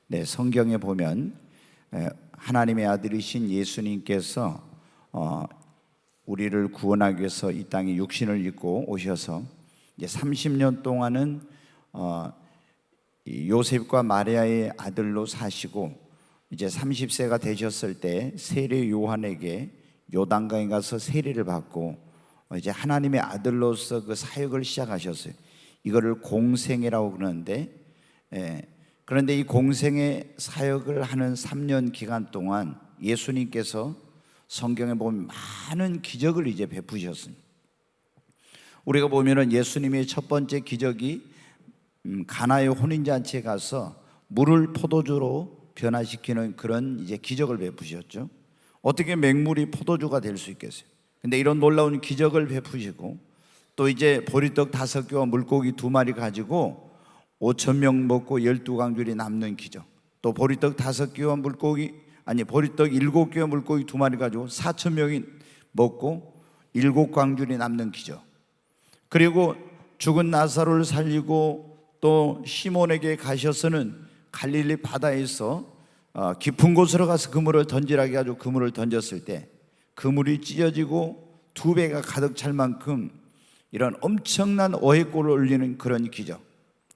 네, 성경에 보면 하나님의 아들이신 예수님께서 우리를 구원하기 위해서 이 땅에 육신을 입고 오셔서 이제 30년 동안은 요셉과 마리아의 아들로 사시고, 이제 30세가 되셨을 때 세례 요한에게 요단강에 가서 세례를 받고 이제 하나님의 아들로서 그 사역을 시작하셨어요. 이거를 공생애라고 그러는데, 그런데 이 공생애 사역을 하는 3년 기간 동안 예수님께서 성경에 보면 많은 기적을 이제 베푸셨습니다. 우리가 보면은 예수님의 첫 번째 기적이 가나의 혼인잔치에 가서 물을 포도주로 변화시키는 그런 이제 기적을 베푸셨죠. 어떻게 맹물이 포도주가 될 수 있겠어요? 근데 이런 놀라운 기적을 베푸시고, 또 이제 보리떡 5개와 물고기 2마리 가지고 5,000명 먹고 12광줄이 남는 기적, 또 보리떡 5개와 보리떡 7개와 물고기 2마리 가지고 4,000명이 먹고 7광줄이 남는 기적, 그리고 죽은 나사로를 살리고 또 시몬에게 가셔서는 갈릴리 바다에서 깊은 곳으로 가서 그물을 던지라고 해가지고 그물을 던졌을 때 그물이 찢어지고 2배가 가득 찰 만큼 이런 엄청난 어획골을 올리는 그런 기적,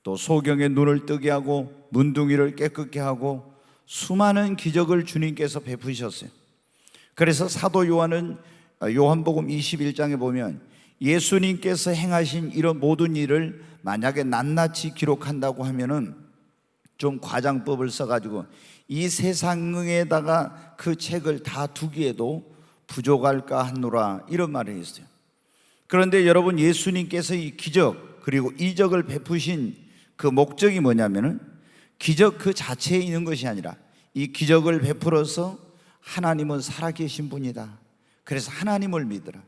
또 소경의 눈을 뜨게 하고 문둥이를 깨끗게 하고 수많은 기적을 주님께서 베푸셨어요. 그래서 사도 요한은 요한복음 21장에 보면 예수님께서 행하신 이런 모든 일을 만약에 낱낱이 기록한다고 하면은 좀 과장법을 써가지고 이 세상에다가 그 책을 다 두기에도 부족할까 하노라, 이런 말을 했어요. 그런데 여러분, 예수님께서 이 기적 그리고 이적을 베푸신 그 목적이 뭐냐면은 기적 그 자체에 있는 것이 아니라 이 기적을 베풀어서 하나님은 살아계신 분이다, 그래서 하나님을 믿으라,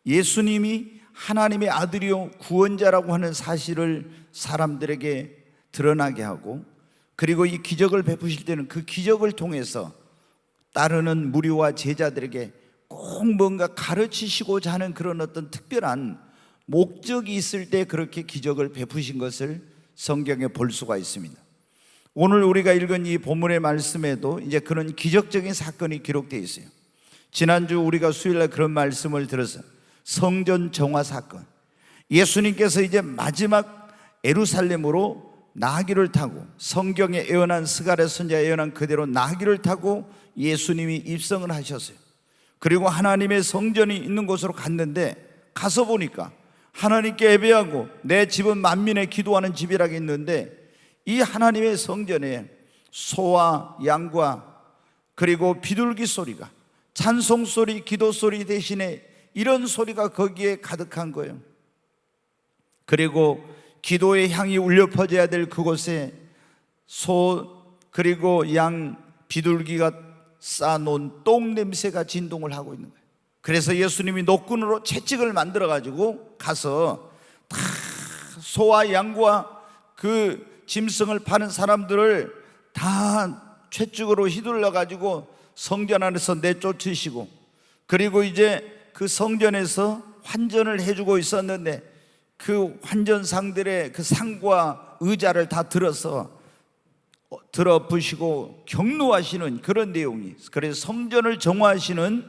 예수님이 하나님의 아들이요 구원자라고 하는 사실을 사람들에게 드러나게 하고, 그리고 이 기적을 베푸실 때는 그 기적을 통해서 따르는 무리와 제자들에게 꼭 뭔가 가르치시고자 하는 그런 어떤 특별한 목적이 있을 때 그렇게 기적을 베푸신 것을 성경에 볼 수가 있습니다. 오늘 우리가 읽은 이 본문의 말씀에도 이제 그런 기적적인 사건이 기록되어 있어요. 지난주 우리가 수요일날 그런 말씀을 들어서 성전 정화 사건, 예수님께서 이제 마지막 예루살렘으로 나귀를 타고, 성경에 예언한 스가랴 선지자 예언한 그대로 나귀를 타고 예수님이 입성을 하셨어요. 그리고 하나님의 성전이 있는 곳으로 갔는데, 가서 보니까 하나님께 예배하고 내 집은 만민의 기도하는 집이라고 했는데, 이 하나님의 성전에 소와 양과 그리고 비둘기 소리가, 찬송 소리, 기도 소리 대신에 이런 소리가 거기에 가득한 거예요. 그리고 기도의 향이 울려 퍼져야 될 그곳에 소 그리고 양, 비둘기가 쌓아놓은 똥 냄새가 진동을 하고 있는 거예요. 그래서 예수님이 노끈으로 채찍을 만들어 가지고 가서 다 소와 양과 그 짐승을 파는 사람들을 다 채찍으로 휘둘러 가지고 성전 안에서 내쫓으시고, 그리고 이제 그 성전에서 환전을 해주고 있었는데 그 환전상들의 그 상과 의자를 다 들어서 엎으시고 경노하시는 그런 내용이, 그래서 성전을 정화하시는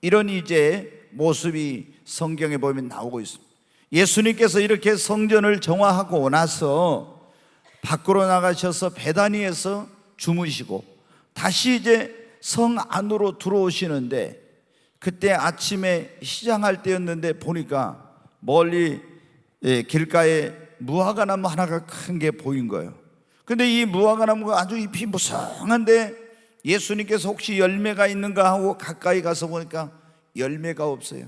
이런 이제 모습이 성경에 보면 나오고 있습니다. 예수님께서 이렇게 성전을 정화하고 나서 밖으로 나가셔서 베다니에서 주무시고 다시 이제 성 안으로 들어오시는데, 그때 아침에 시장할 때였는데 보니까 멀리 길가에 무화과나무 하나가 큰 게 보인 거예요. 근데 이 무화과나무가 아주 잎이 무성한데 예수님께서 혹시 열매가 있는가 하고 가까이 가서 보니까 열매가 없어요.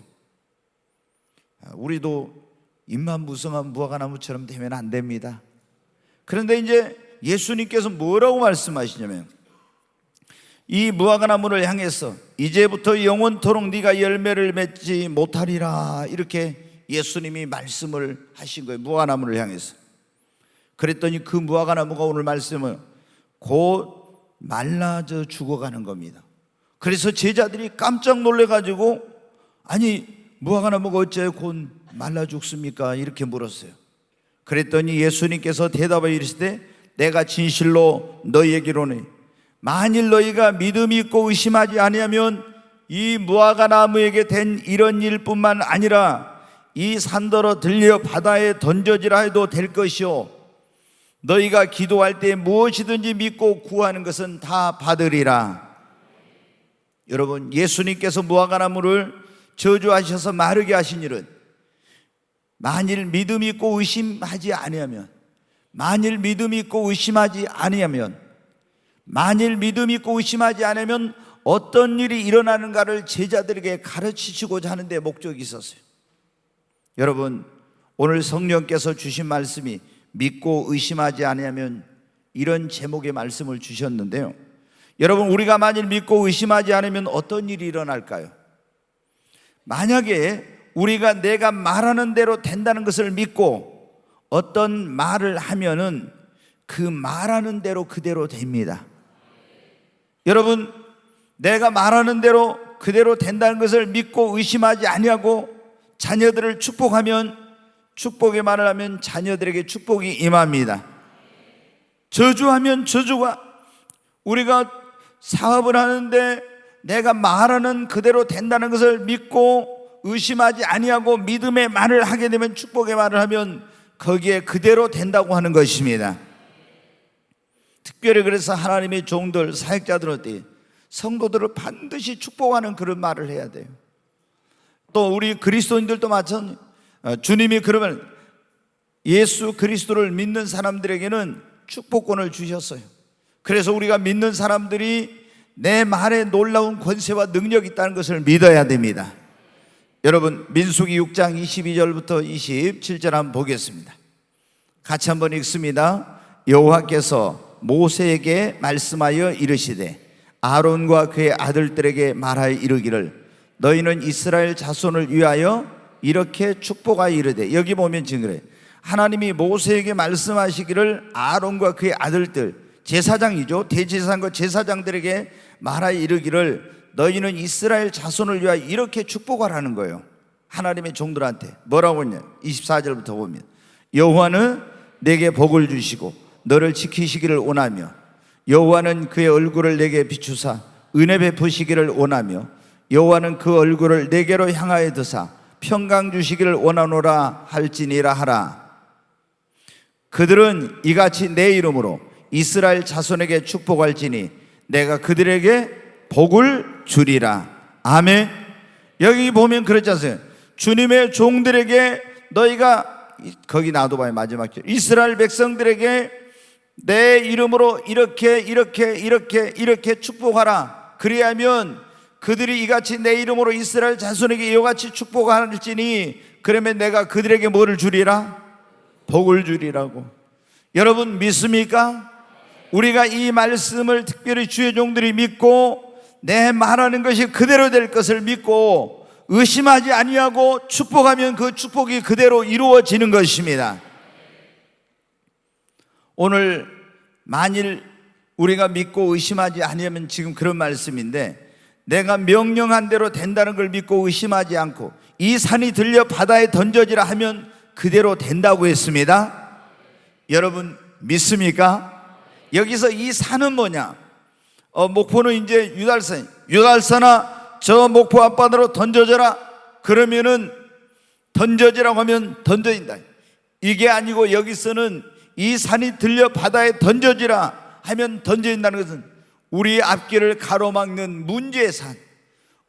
우리도 잎만 무성한 무화과나무처럼 되면 안 됩니다. 그런데 이제 예수님께서 뭐라고 말씀하시냐면, 이 무화과나무를 향해서 이제부터 영원토록 네가 열매를 맺지 못하리라, 이렇게 예수님이 말씀을 하신 거예요. 무화과나무를 향해서. 그랬더니 그 무화과나무가 오늘 말씀은 곧 말라져 죽어가는 겁니다. 그래서 제자들이 깜짝 놀래가지고, 아니 무화과나무가 어째 곧 말라 죽습니까? 이렇게 물었어요. 그랬더니 예수님께서 대답하여 이르시되 내가 진실로 너희에게 이르노니 만일 너희가 믿음이 있고 의심하지 아니하면 이 무화과 나무에게 된 이런 일뿐만 아니라 이 산더러 들려 바다에 던져지라 해도 될 것이요 너희가 기도할 때 무엇이든지 믿고 구하는 것은 다 받으리라. 여러분, 예수님께서 무화과 나무를 저주하셔서 마르게 하신 일은 만일 믿음이 있고 의심하지 아니하면, 만일 믿음이 있고 의심하지 아니하면, 만일 믿음이 있고 의심하지 않으면 어떤 일이 일어나는가를 제자들에게 가르치시고자 하는 데 목적이 있었어요. 여러분, 오늘 성령께서 주신 말씀이 믿고 의심하지 아니하면 이런 제목의 말씀을 주셨는데요, 여러분, 우리가 만일 믿고 의심하지 않으면 어떤 일이 일어날까요? 만약에 우리가 내가 말하는 대로 된다는 것을 믿고 어떤 말을 하면은 그 말하는 대로 그대로 됩니다. 여러분, 내가 말하는 대로 그대로 된다는 것을 믿고 의심하지 아니하고 자녀들을 축복하면, 축복의 말을 하면 자녀들에게 축복이 임합니다. 저주하면 저주가, 우리가 사업을 하는데 내가 말하는 그대로 된다는 것을 믿고 의심하지 아니하고 믿음의 말을 하게 되면, 축복의 말을 하면 거기에 그대로 된다고 하는 것입니다. 특별히 그래서 하나님의 종들, 사역자들한테 성도들을 반드시 축복하는 그런 말을 해야 돼요. 또 우리 그리스도인들도 마찬가지. 주님이 그러면 예수 그리스도를 믿는 사람들에게는 축복권을 주셨어요. 그래서 우리가 믿는 사람들이 내 말에 놀라운 권세와 능력이 있다는 것을 믿어야 됩니다. 여러분, 민수기 6장 22절부터 27절 한번 보겠습니다. 같이 한번 읽습니다. 여호와께서 모세에게 말씀하여 이르시되 아론과 그의 아들들에게 말하여 이르기를 너희는 이스라엘 자손을 위하여 이렇게 축복하여 이르되, 여기 보면 지금 그래, 하나님이 모세에게 말씀하시기를 아론과 그의 아들들, 제사장이죠, 대제사장과 제사장들에게 말하여 이르기를 너희는 이스라엘 자손을 위하여 이렇게 축복하라는 거예요. 하나님의 종들한테 뭐라고 했냐, 24절부터 보면 여호와는 내게 복을 주시고 너를 지키시기를 원하며 여호와는 그의 얼굴을 내게 비추사 은혜 베푸시기를 원하며 여호와는 그 얼굴을 내게로 향하여 드사 평강 주시기를 원하노라 할지니라 하라. 그들은 이같이 내 이름으로 이스라엘 자손에게 축복할지니 내가 그들에게 복을 주리라. 아멘. 여기 보면 그렇지 않습니까? 주님의 종들에게 너희가, 거기 놔둬봐요, 마지막 절, 이스라엘 백성들에게 내 이름으로 이렇게 축복하라. 그리하면 그들이 이같이 내 이름으로 이스라엘 자손에게 이같이 축복할지니 그러면 내가 그들에게 뭐를 주리라? 복을 주리라고. 여러분, 믿습니까? 우리가 이 말씀을 특별히 주의 종들이 믿고 내 말하는 것이 그대로 될 것을 믿고 의심하지 아니하고 축복하면 그 축복이 그대로 이루어지는 것입니다. 오늘 만일 우리가 믿고 의심하지 아니하면 지금 그런 말씀인데, 내가 명령한 대로 된다는 걸 믿고 의심하지 않고 이 산이 들려 바다에 던져지라 하면 그대로 된다고 했습니다. 여러분, 믿습니까? 여기서 이 산은 뭐냐? 목포는 이제 유달산, 유달산아 저 목포 앞바다로 던져져라. 그러면은 던져지라고 하면 던져진다. 이게 아니고 여기서는 이 산이 들려 바다에 던져지라 하면 던져진다는 것은 우리 앞길을 가로막는 문제의 산,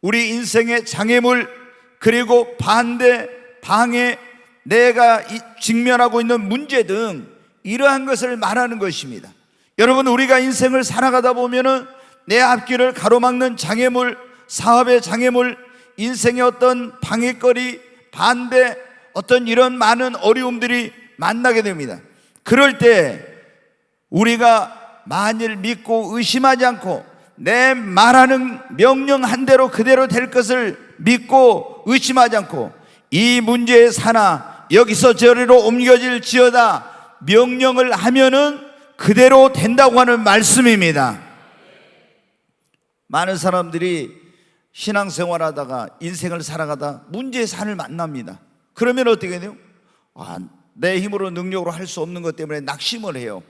우리 인생의 장애물, 그리고 반대, 방해, 내가 직면하고 있는 문제 등 이러한 것을 말하는 것입니다. 여러분, 우리가 인생을 살아가다 보면은 내 앞길을 가로막는 장애물, 사업의 장애물, 인생의 어떤 방해거리, 반대, 어떤 이런 많은 어려움들이 만나게 됩니다. 그럴 때 우리가 만일 믿고 의심하지 않고 내 말하는 명령한 대로 그대로 될 것을 믿고 의심하지 않고 이 문제의 산하 여기서 저리로 옮겨질지어다 명령을 하면은 그대로 된다고 하는 말씀입니다. 많은 사람들이 신앙생활하다가 인생을 살아가다 문제의 산을 만납니다. 그러면 어떻게 돼요? 내 힘으로 능력으로 할 수 없는 것 때문에 낙심을 해요.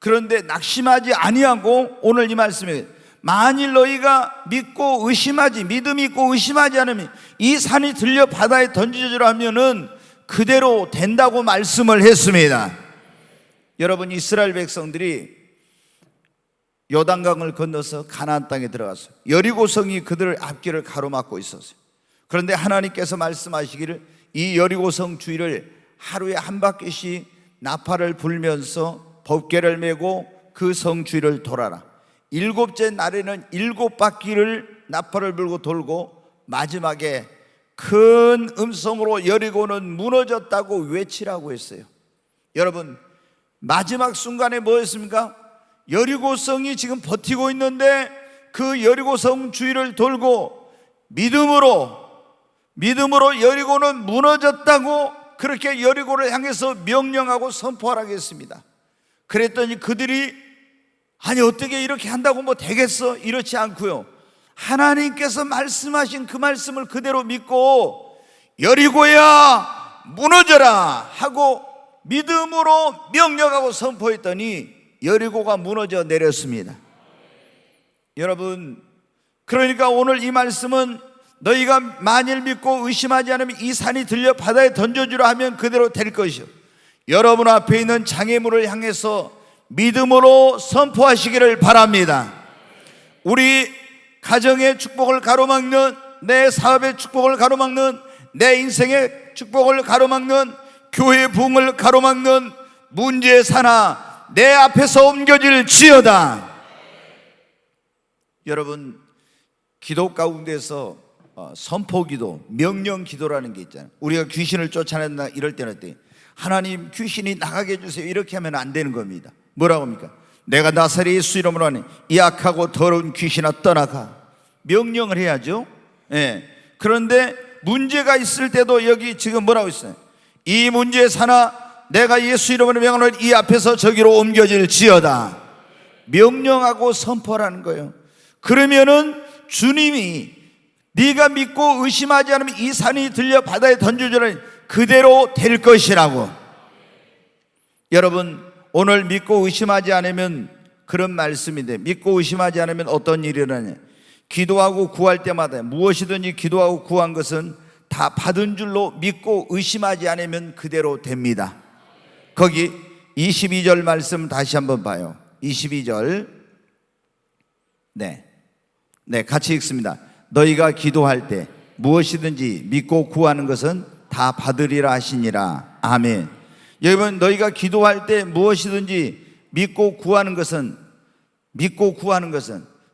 그런데 낙심하지 아니하고 오늘 이 말씀에 만일 너희가 믿고 의심하지, 믿음이 있고 의심하지 않으면 이 산이 들려 바다에 던져지라 하면은 그대로 된다고 말씀을 했습니다. 여러분, 이스라엘 백성들이 요단강을 건너서 가나안 땅에 들어갔어요. 여리고성이 그들의 앞길을 가로막고 있었어요. 그런데 하나님께서 말씀하시기를 이 여리고성 주위를 하루에 한 바퀴씩 나팔을 불면서 법궤를 메고 그 성 주위를 돌아라. 일곱째 날에는 7바퀴를 나팔을 불고 돌고 마지막에 큰 음성으로 여리고는 무너졌다고 외치라고 했어요. 여러분, 마지막 순간에 뭐였습니까? 여리고성이 지금 버티고 있는데 그 여리고성 주위를 돌고 믿음으로 여리고는 무너졌다고 그렇게 여리고를 향해서 명령하고 선포하라고 했습니다. 그랬더니 그들이 아니 어떻게 이렇게 한다고 뭐 되겠어? 이렇지 않고요, 하나님께서 말씀하신 그 말씀을 그대로 믿고 여리고야 무너져라 하고 믿음으로 명령하고 선포했더니 여리고가 무너져 내렸습니다. 여러분, 그러니까 오늘 이 말씀은 너희가 만일 믿고 의심하지 않으면 이 산이 들려 바다에 던져주라 하면 그대로 될 것이요, 여러분 앞에 있는 장애물을 향해서 믿음으로 선포하시기를 바랍니다. 우리 가정의 축복을 가로막는, 내 사업의 축복을 가로막는, 내 인생의 축복을 가로막는, 교회의 부흥을 가로막는 문제의 산하 내 앞에서 옮겨질 지어다. 여러분, 기도 가운데서 선포기도, 명령기도라는 게 있잖아요. 우리가 귀신을 쫓아낸다 이럴 때는 어때요? 하나님 귀신이 나가게 해주세요 이렇게 하면 안 되는 겁니다. 뭐라고 합니까? 내가 나사렛 예수 이름으로 하니 이 악하고 더러운 귀신아 떠나가, 명령을 해야죠. 그런데 문제가 있을 때도 여기 지금 뭐라고 있어요? 이 문제의 산하 내가 예수 이름으로 명하노니 이 앞에서 저기로 옮겨질 지어다. 명령하고 선포라는 거예요. 그러면은 주님이 네가 믿고 의심하지 않으면 이 산이 들려 바다에 던져주라니 그대로 될 것이라고. 여러분, 오늘 믿고 의심하지 않으면 그런 말씀인데, 믿고 의심하지 않으면 어떤 일이 일어나냐? 기도하고 구할 때마다 무엇이든지 기도하고 구한 것은 다 받은 줄로 믿고 의심하지 않으면 그대로 됩니다. 거기 22절 말씀 다시 한번 봐요. 22절 네, 같이 읽습니다. 너희가 기도할 때 무엇이든지 믿고 구하는 것은 다 받으리라 하시니라. 아멘. 여러분, 너희가 기도할 때 무엇이든지 믿고 구하는 것은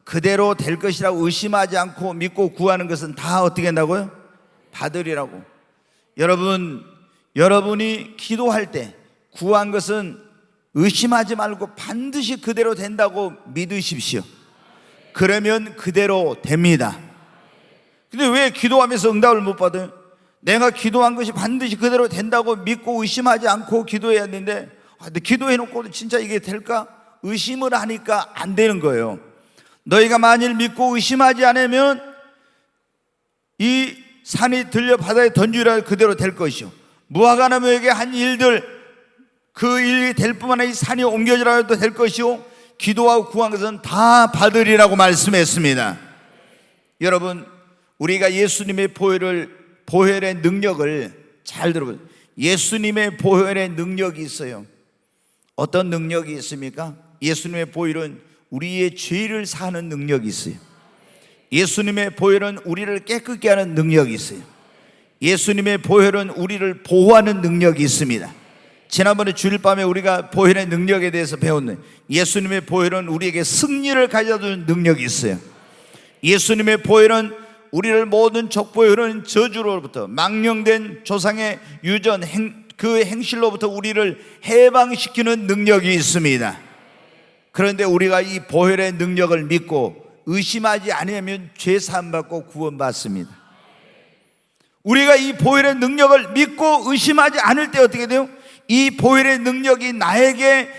그대로 될 것이라고 의심하지 않고 믿고 구하는 것은 다 어떻게 한다고요? 받으리라고. 여러분, 여러분이 기도할 때 구한 것은 의심하지 말고 반드시 그대로 된다고 믿으십시오. 그러면 그대로 됩니다. 근데 왜 기도하면서 응답을 못 받아요? 내가 기도한 것이 반드시 그대로 된다고 믿고 의심하지 않고 기도해야 되는데, 근데 기도해놓고도 진짜 이게 될까? 의심을 하니까 안 되는 거예요. 너희가 만일 믿고 의심하지 않으면 이 산이 들려 바다에 던지라 그대로 될 것이요, 무화과나무에게 한 일들 그 일이 될 뿐만 아니라 이 산이 옮겨지라 해도 될 것이요, 기도하고 구한 것은 다 받으리라고 말씀했습니다. 여러분, 우리가 예수님의 보혈의 능력을 잘 들어보세요. 예수님의 보혈의 능력이 있어요. 어떤 능력이 있습니까? 예수님의 보혈은 우리의 죄를 사하는 능력이 있어요. 예수님의 보혈은 우리를 깨끗게 하는 능력이 있어요. 예수님의 보혈은 우리를 보호하는 능력이 있습니다. 지난번에 주일밤에 우리가 보혈의 능력에 대해서 배웠는데, 예수님의 보혈은 우리에게 승리를 가져다주는 능력이 있어요. 예수님의 보혈은 우리를 모든 족보에 흐르는 저주로부터, 망령된 조상의 유전 그 행실로부터 우리를 해방시키는 능력이 있습니다. 그런데 우리가 이 보혈의 능력을 믿고 의심하지 않으면 죄 사함 받고 구원받습니다. 우리가 이 보혈의 능력을 믿고 의심하지 않을 때 어떻게 돼요? 이 보혈의 능력이 나에게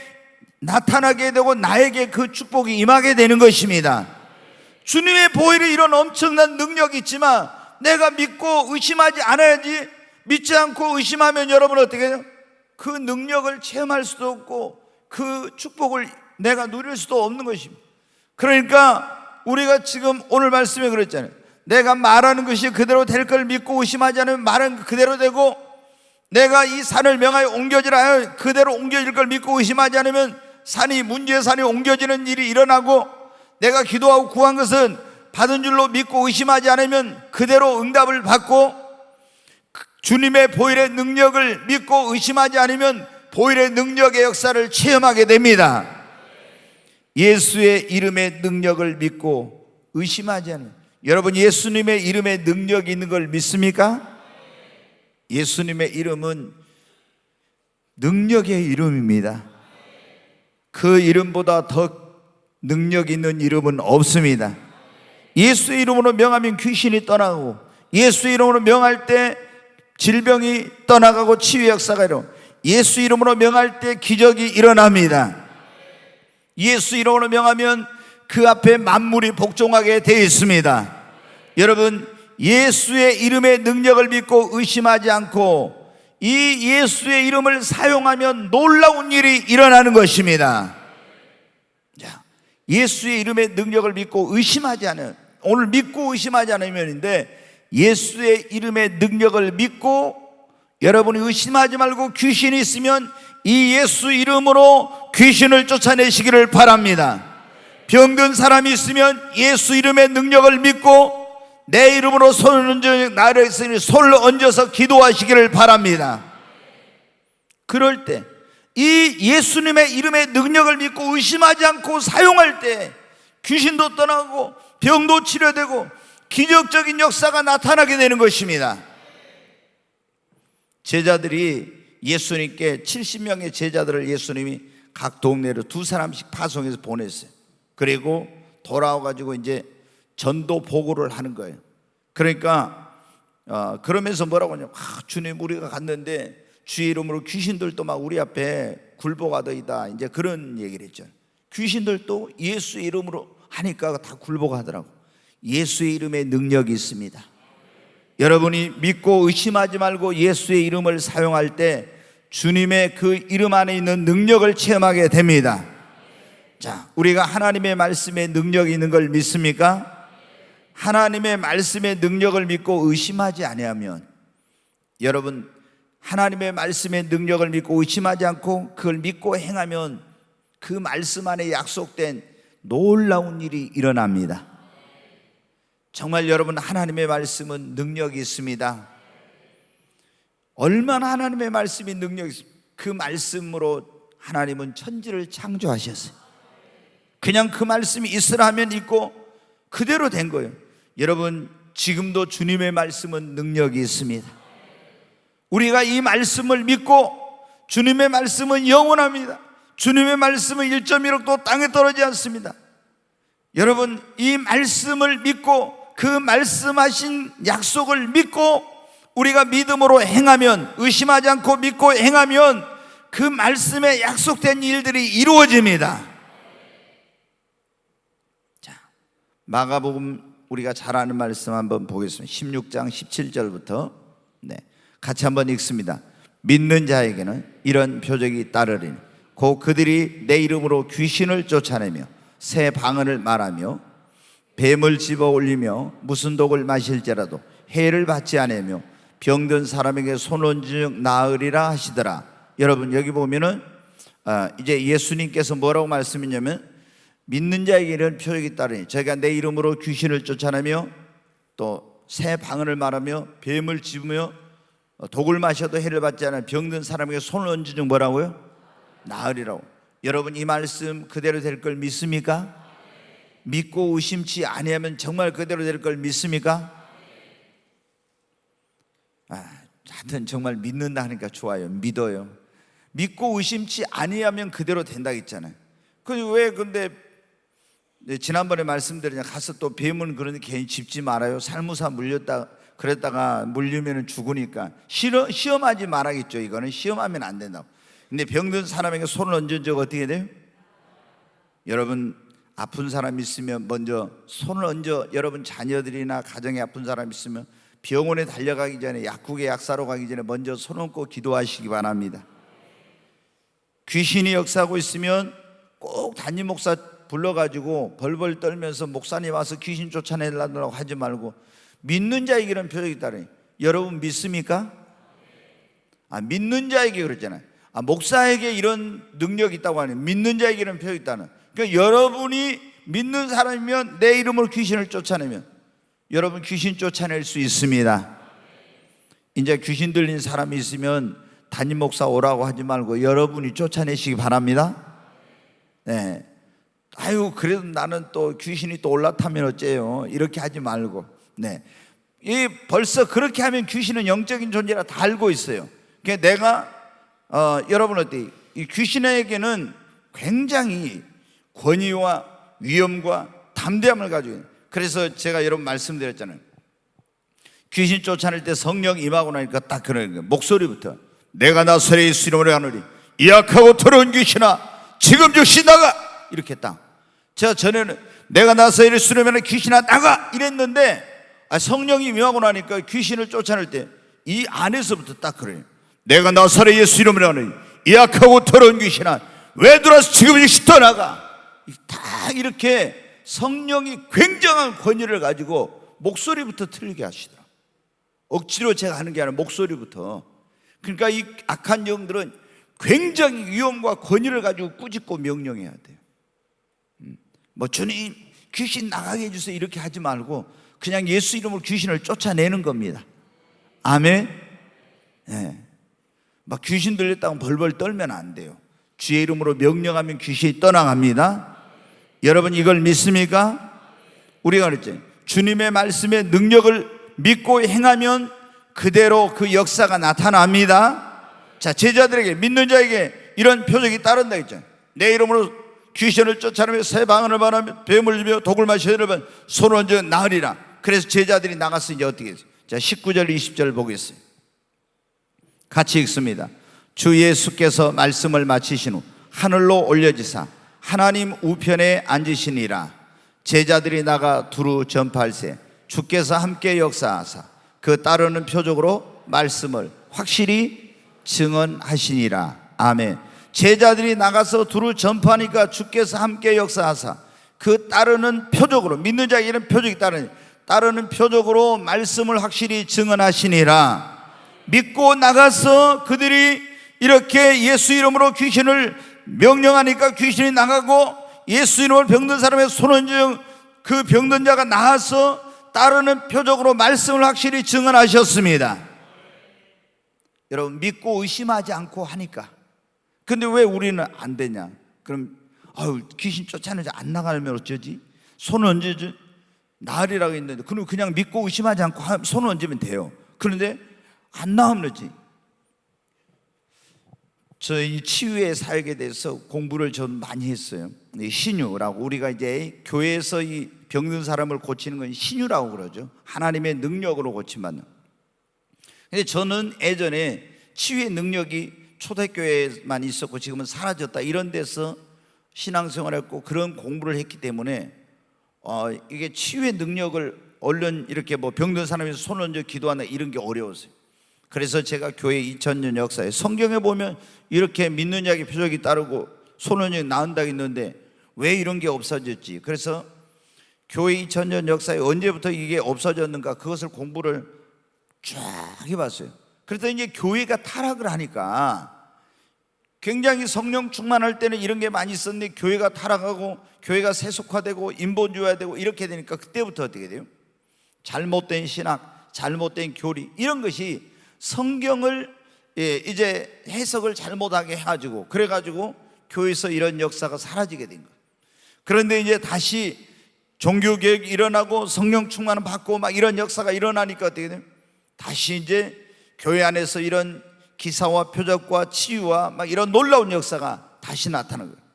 나타나게 되고 나에게 그 축복이 임하게 되는 것입니다. 주님의 보혈이 이런 엄청난 능력이 있지만 내가 믿고 의심하지 않아야지. 믿지 않고 의심하면 여러분 어떻게 해요? 그 능력을 체험할 수도 없고 그 축복을 내가 누릴 수도 없는 것입니다. 그러니까 우리가 지금 오늘 말씀에 그랬잖아요. 내가 말하는 것이 그대로 될 걸 믿고 의심하지 않으면 말은 그대로 되고, 내가 이 산을 명하여 옮겨지라 하여 그대로 옮겨질 걸 믿고 의심하지 않으면 산이, 문제의 산이 옮겨지는 일이 일어나고, 내가 기도하고 구한 것은 받은 줄로 믿고 의심하지 않으면 그대로 응답을 받고, 주님의 보혈의 능력을 믿고 의심하지 않으면 보혈의 능력의 역사를 체험하게 됩니다. 예수의 이름의 능력을 믿고 의심하지 않으면, 여러분 예수님의 이름에 능력이 있는 걸 믿습니까? 예수님의 이름은 능력의 이름입니다. 그 이름보다 더 능력 있는 이름은 없습니다. 예수의 이름으로 명하면 귀신이 떠나가고, 예수의 이름으로 명할 때 질병이 떠나가고 치유의 역사가 일어나고, 예수 이름으로 명할 때 기적이 일어납니다. 예수 이름으로 명하면 그 앞에 만물이 복종하게 되어 있습니다. 여러분, 예수의 이름의 능력을 믿고 의심하지 않고 이 예수의 이름을 사용하면 놀라운 일이 일어나는 것입니다. 자, 예수의 이름의 능력을 믿고 의심하지 않으면, 오늘 믿고 의심하지 않으면인데, 예수의 이름의 능력을 믿고 여러분이 의심하지 말고 귀신이 있으면 이 예수 이름으로 귀신을 쫓아내시기를 바랍니다. 병든 사람이 있으면 예수 이름의 능력을 믿고 내 이름으로 손을 얹어, 나를 있으니 손을 얹어서 기도하시기를 바랍니다. 그럴 때 이 예수님의 이름의 능력을 믿고 의심하지 않고 사용할 때 귀신도 떠나고 병도 치료되고 기적적인 역사가 나타나게 되는 것입니다. 제자들이 예수님께 70명의 제자들을 예수님이 각 동네로 두 사람씩 파송해서 보냈어요. 그리고 돌아와가지고 이제 전도 보고를 하는 거예요. 그러니까 그러면서 뭐라고 하냐면, 주님 우리가 갔는데 주의 이름으로 귀신들도 막 우리 앞에 굴복하더이다, 이제 그런 얘기를 했죠. 귀신들도 예수 이름으로 하니까 다 굴복하더라고. 예수의 이름에 능력이 있습니다. 여러분이 믿고 의심하지 말고 예수의 이름을 사용할 때 주님의 그 이름 안에 있는 능력을 체험하게 됩니다. 자, 우리가 하나님의 말씀에 능력이 있는 걸 믿습니까? 하나님의 말씀의 능력을 믿고 의심하지 아니하면, 여러분 하나님의 말씀의 능력을 믿고 의심하지 않고 그걸 믿고 행하면 그 말씀 안에 약속된 놀라운 일이 일어납니다. 정말 여러분, 하나님의 말씀은 능력이 있습니다. 얼마나 하나님의 말씀이 능력이 있습니까? 그 말씀으로 하나님은 천지를 창조하셨어요. 그냥 그 말씀이 있으라 하면 있고 그대로 된 거예요. 여러분, 지금도 주님의 말씀은 능력이 있습니다. 우리가 이 말씀을 믿고, 주님의 말씀은 영원합니다. 주님의 말씀은 1.1억도 땅에 떨어지지 않습니다. 여러분, 이 말씀을 믿고 그 말씀하신 약속을 믿고 우리가 믿음으로 행하면, 의심하지 않고 믿고 행하면 그 말씀에 약속된 일들이 이루어집니다. 자, 마가복음 우리가 잘 아는 말씀 한번 보겠습니다. 16장 17절부터 같이 한번 읽습니다. 믿는 자에게는 이런 표적이 따르리니 곧 그들이 내 이름으로 귀신을 쫓아내며 새 방언을 말하며 뱀을 집어 올리며 무슨 독을 마실지라도 해를 받지 않으며 병든 사람에게 손 얹으면 나으리라 하시더라. 여러분, 여기 보면은 이제 예수님께서 뭐라고 말씀했냐면, 믿는 자에게 이런 표적이 따르니 저희가 내 이름으로 귀신을 쫓아내며 또 새 방언을 말하며 뱀을 집으며 독을 마셔도 해를 받지 않은 병든 사람에게 손을 얹으면 뭐라고요? 나으리라고. 여러분, 이 말씀 그대로 될 걸 믿습니까? 믿고 의심치 아니하면 정말 그대로 될 걸 믿습니까? 하여튼 정말 믿는다 하니까 좋아요. 믿어요. 믿고 의심치 아니하면 그대로 된다 했잖아요. 근데 지난번에 말씀드리냐, 가서 또 뱀은 그런데 괜히 짚지 말아요. 살무사 물렸다 그랬다가 물리면 죽으니까 시험하지 말아야겠죠. 이거는 시험하면 안 된다고. 근데 병든 사람에게 손을 얹은 적 어떻게 돼요? 여러분, 아픈 사람 있으면 먼저 손을 얹어, 여러분 자녀들이나 가정에 아픈 사람 있으면 병원에 달려가기 전에, 약국에 약 사러 가기 전에 먼저 손 얹고 기도하시기 바랍니다. 귀신이 역사하고 있으면 꼭 담임 목사 불러가지고 벌벌 떨면서 목사님 와서 귀신 쫓아내려고 하지 말고 믿는 자에게는 표적이 있다니. 여러분 믿습니까? 믿는 자에게 그랬잖아요. 목사에게 이런 능력이 있다고 하니 믿는 자에게는 표적이 있다는. 그러니까 여러분이 믿는 사람이면 내 이름으로 귀신을 쫓아내면 여러분 귀신 쫓아낼 수 있습니다. 이제 귀신 들린 사람이 있으면 담임 목사 오라고 하지 말고 여러분이 쫓아내시기 바랍니다. 네. 아유 그래도 나는 또 귀신이 또 올라타면 어째요? 이렇게 하지 말고. 네. 벌써 그렇게 하면 귀신은 영적인 존재라 다 알고 있어요. 그러니까 내가 여러분 어때요? 이 귀신에게는 굉장히 권위와 위엄과 담대함을 가지고 있어요. 그래서 제가 여러분 말씀드렸잖아요. 귀신 쫓아낼 때 성령 임하고 나니까 딱 그런 거예요. 목소리부터 내가 나사렛 예수 이름으로 하노니 이 악하고 더러운 귀신아 지금 즉시 나가. 이렇게 딱. 제가 전에는 내가 나사렛 예수 이름으로 하노니 귀신아 나가 이랬는데 성령이 임하고 나니까 귀신을 쫓아낼 때 이 안에서부터 딱 그래요. 내가 나사렛 예수 이름으로 하노니 이 악하고 더러운 귀신아 왜 들어와서 지금 즉시 떠나가. 다 이렇게 성령이 굉장한 권위를 가지고 목소리부터 틀리게 하시더라. 억지로 제가 하는 게 아니라 목소리부터. 그러니까 이 악한 영들은 굉장히 위엄과 권위를 가지고 꾸짖고 명령해야 돼요. 뭐 주님 귀신 나가게 해주세요 이렇게 하지 말고 그냥 예수 이름으로 귀신을 쫓아내는 겁니다. 아멘. 네. 막 귀신 들렸다고 벌벌 떨면 안 돼요. 주의 이름으로 명령하면 귀신이 떠나갑니다. 여러분 이걸 믿습니까? 우리가 그랬죠. 주님의 말씀의 능력을 믿고 행하면 그대로 그 역사가 나타납니다. 자, 제자들에게 믿는 자에게 이런 표적이 따른다 했죠. 내 이름으로 귀신을 쫓아내며 새 방언을 말하며 뱀을 들며 독을 마시며 손을 얹어 나으리라. 그래서 제자들이 나가서 이제 어떻게 했어요? 자, 19절 20절 보겠어요. 같이 읽습니다. 주 예수께서 말씀을 마치신 후 하늘로 올려지사 하나님 우편에 앉으시니라. 제자들이 나가 두루 전파할세 주께서 함께 역사하사 그 따르는 표적으로 말씀을 확실히 증언하시니라. 아멘. 제자들이 나가서 두루 전파하니까 주께서 함께 역사하사 그 따르는 표적으로 믿는 자에게는 표적이 따르는 표적으로 말씀을 확실히 증언하시니라. 믿고 나가서 그들이 이렇게 예수 이름으로 귀신을 명령하니까 귀신이 나가고 예수 이름으로 병든 사람의 손 얹은 그 병든 자가 나와서 따르는 표적으로 말씀을 확실히 증언하셨습니다. 여러분 믿고 의심하지 않고 하니까. 근데 왜 우리는 안 되냐? 그럼 귀신 쫓아내지 안 나가면 어쩌지? 손을 얹어지 나으리라고 했는데 그냥 믿고 의심하지 않고 손을 얹으면 돼요. 그런데 안 나오면 그렇지. 저희 치유의 사역에 대해서 공부를 전 많이 했어요. 신유라고 우리가 이제 교회에서 이 병든 사람을 고치는 건 신유라고 그러죠. 하나님의 능력으로 고침받는. 근데 저는 예전에 치유의 능력이 초대교회에만 있었고 지금은 사라졌다 이런 데서 신앙생활했고 그런 공부를 했기 때문에 이게 치유의 능력을 얼른 이렇게 뭐 병든 사람에서 손 얹어 기도한다 이런 게 어려웠어요. 그래서 제가 교회 2000년 역사에 성경에 보면 이렇게 믿는 자에게 표적이 따르고 손 얹어 나은다고 있는데 왜 이런 게 없어졌지? 그래서 교회 2000년 역사에 언제부터 이게 없어졌는가 그것을 공부를 쫙 해봤어요. 그래서 이제 교회가 타락을 하니까 굉장히 성령 충만할 때는 이런 게 많이 있었는데 교회가 타락하고 교회가 세속화되고 인본주의화되고 이렇게 되니까 그때부터 어떻게 돼요? 잘못된 신학, 잘못된 교리 이런 것이 성경을 이제 해석을 잘못하게 해가지고 그래가지고 교회에서 이런 역사가 사라지게 된 거예요. 그런데 이제 다시 종교개혁이 일어나고 성령 충만을 받고 막 이런 역사가 일어나니까 어떻게 돼요? 다시 이제 교회 안에서 이런 기사와 표적과 치유와 막 이런 놀라운 역사가 다시 나타나는 거예요.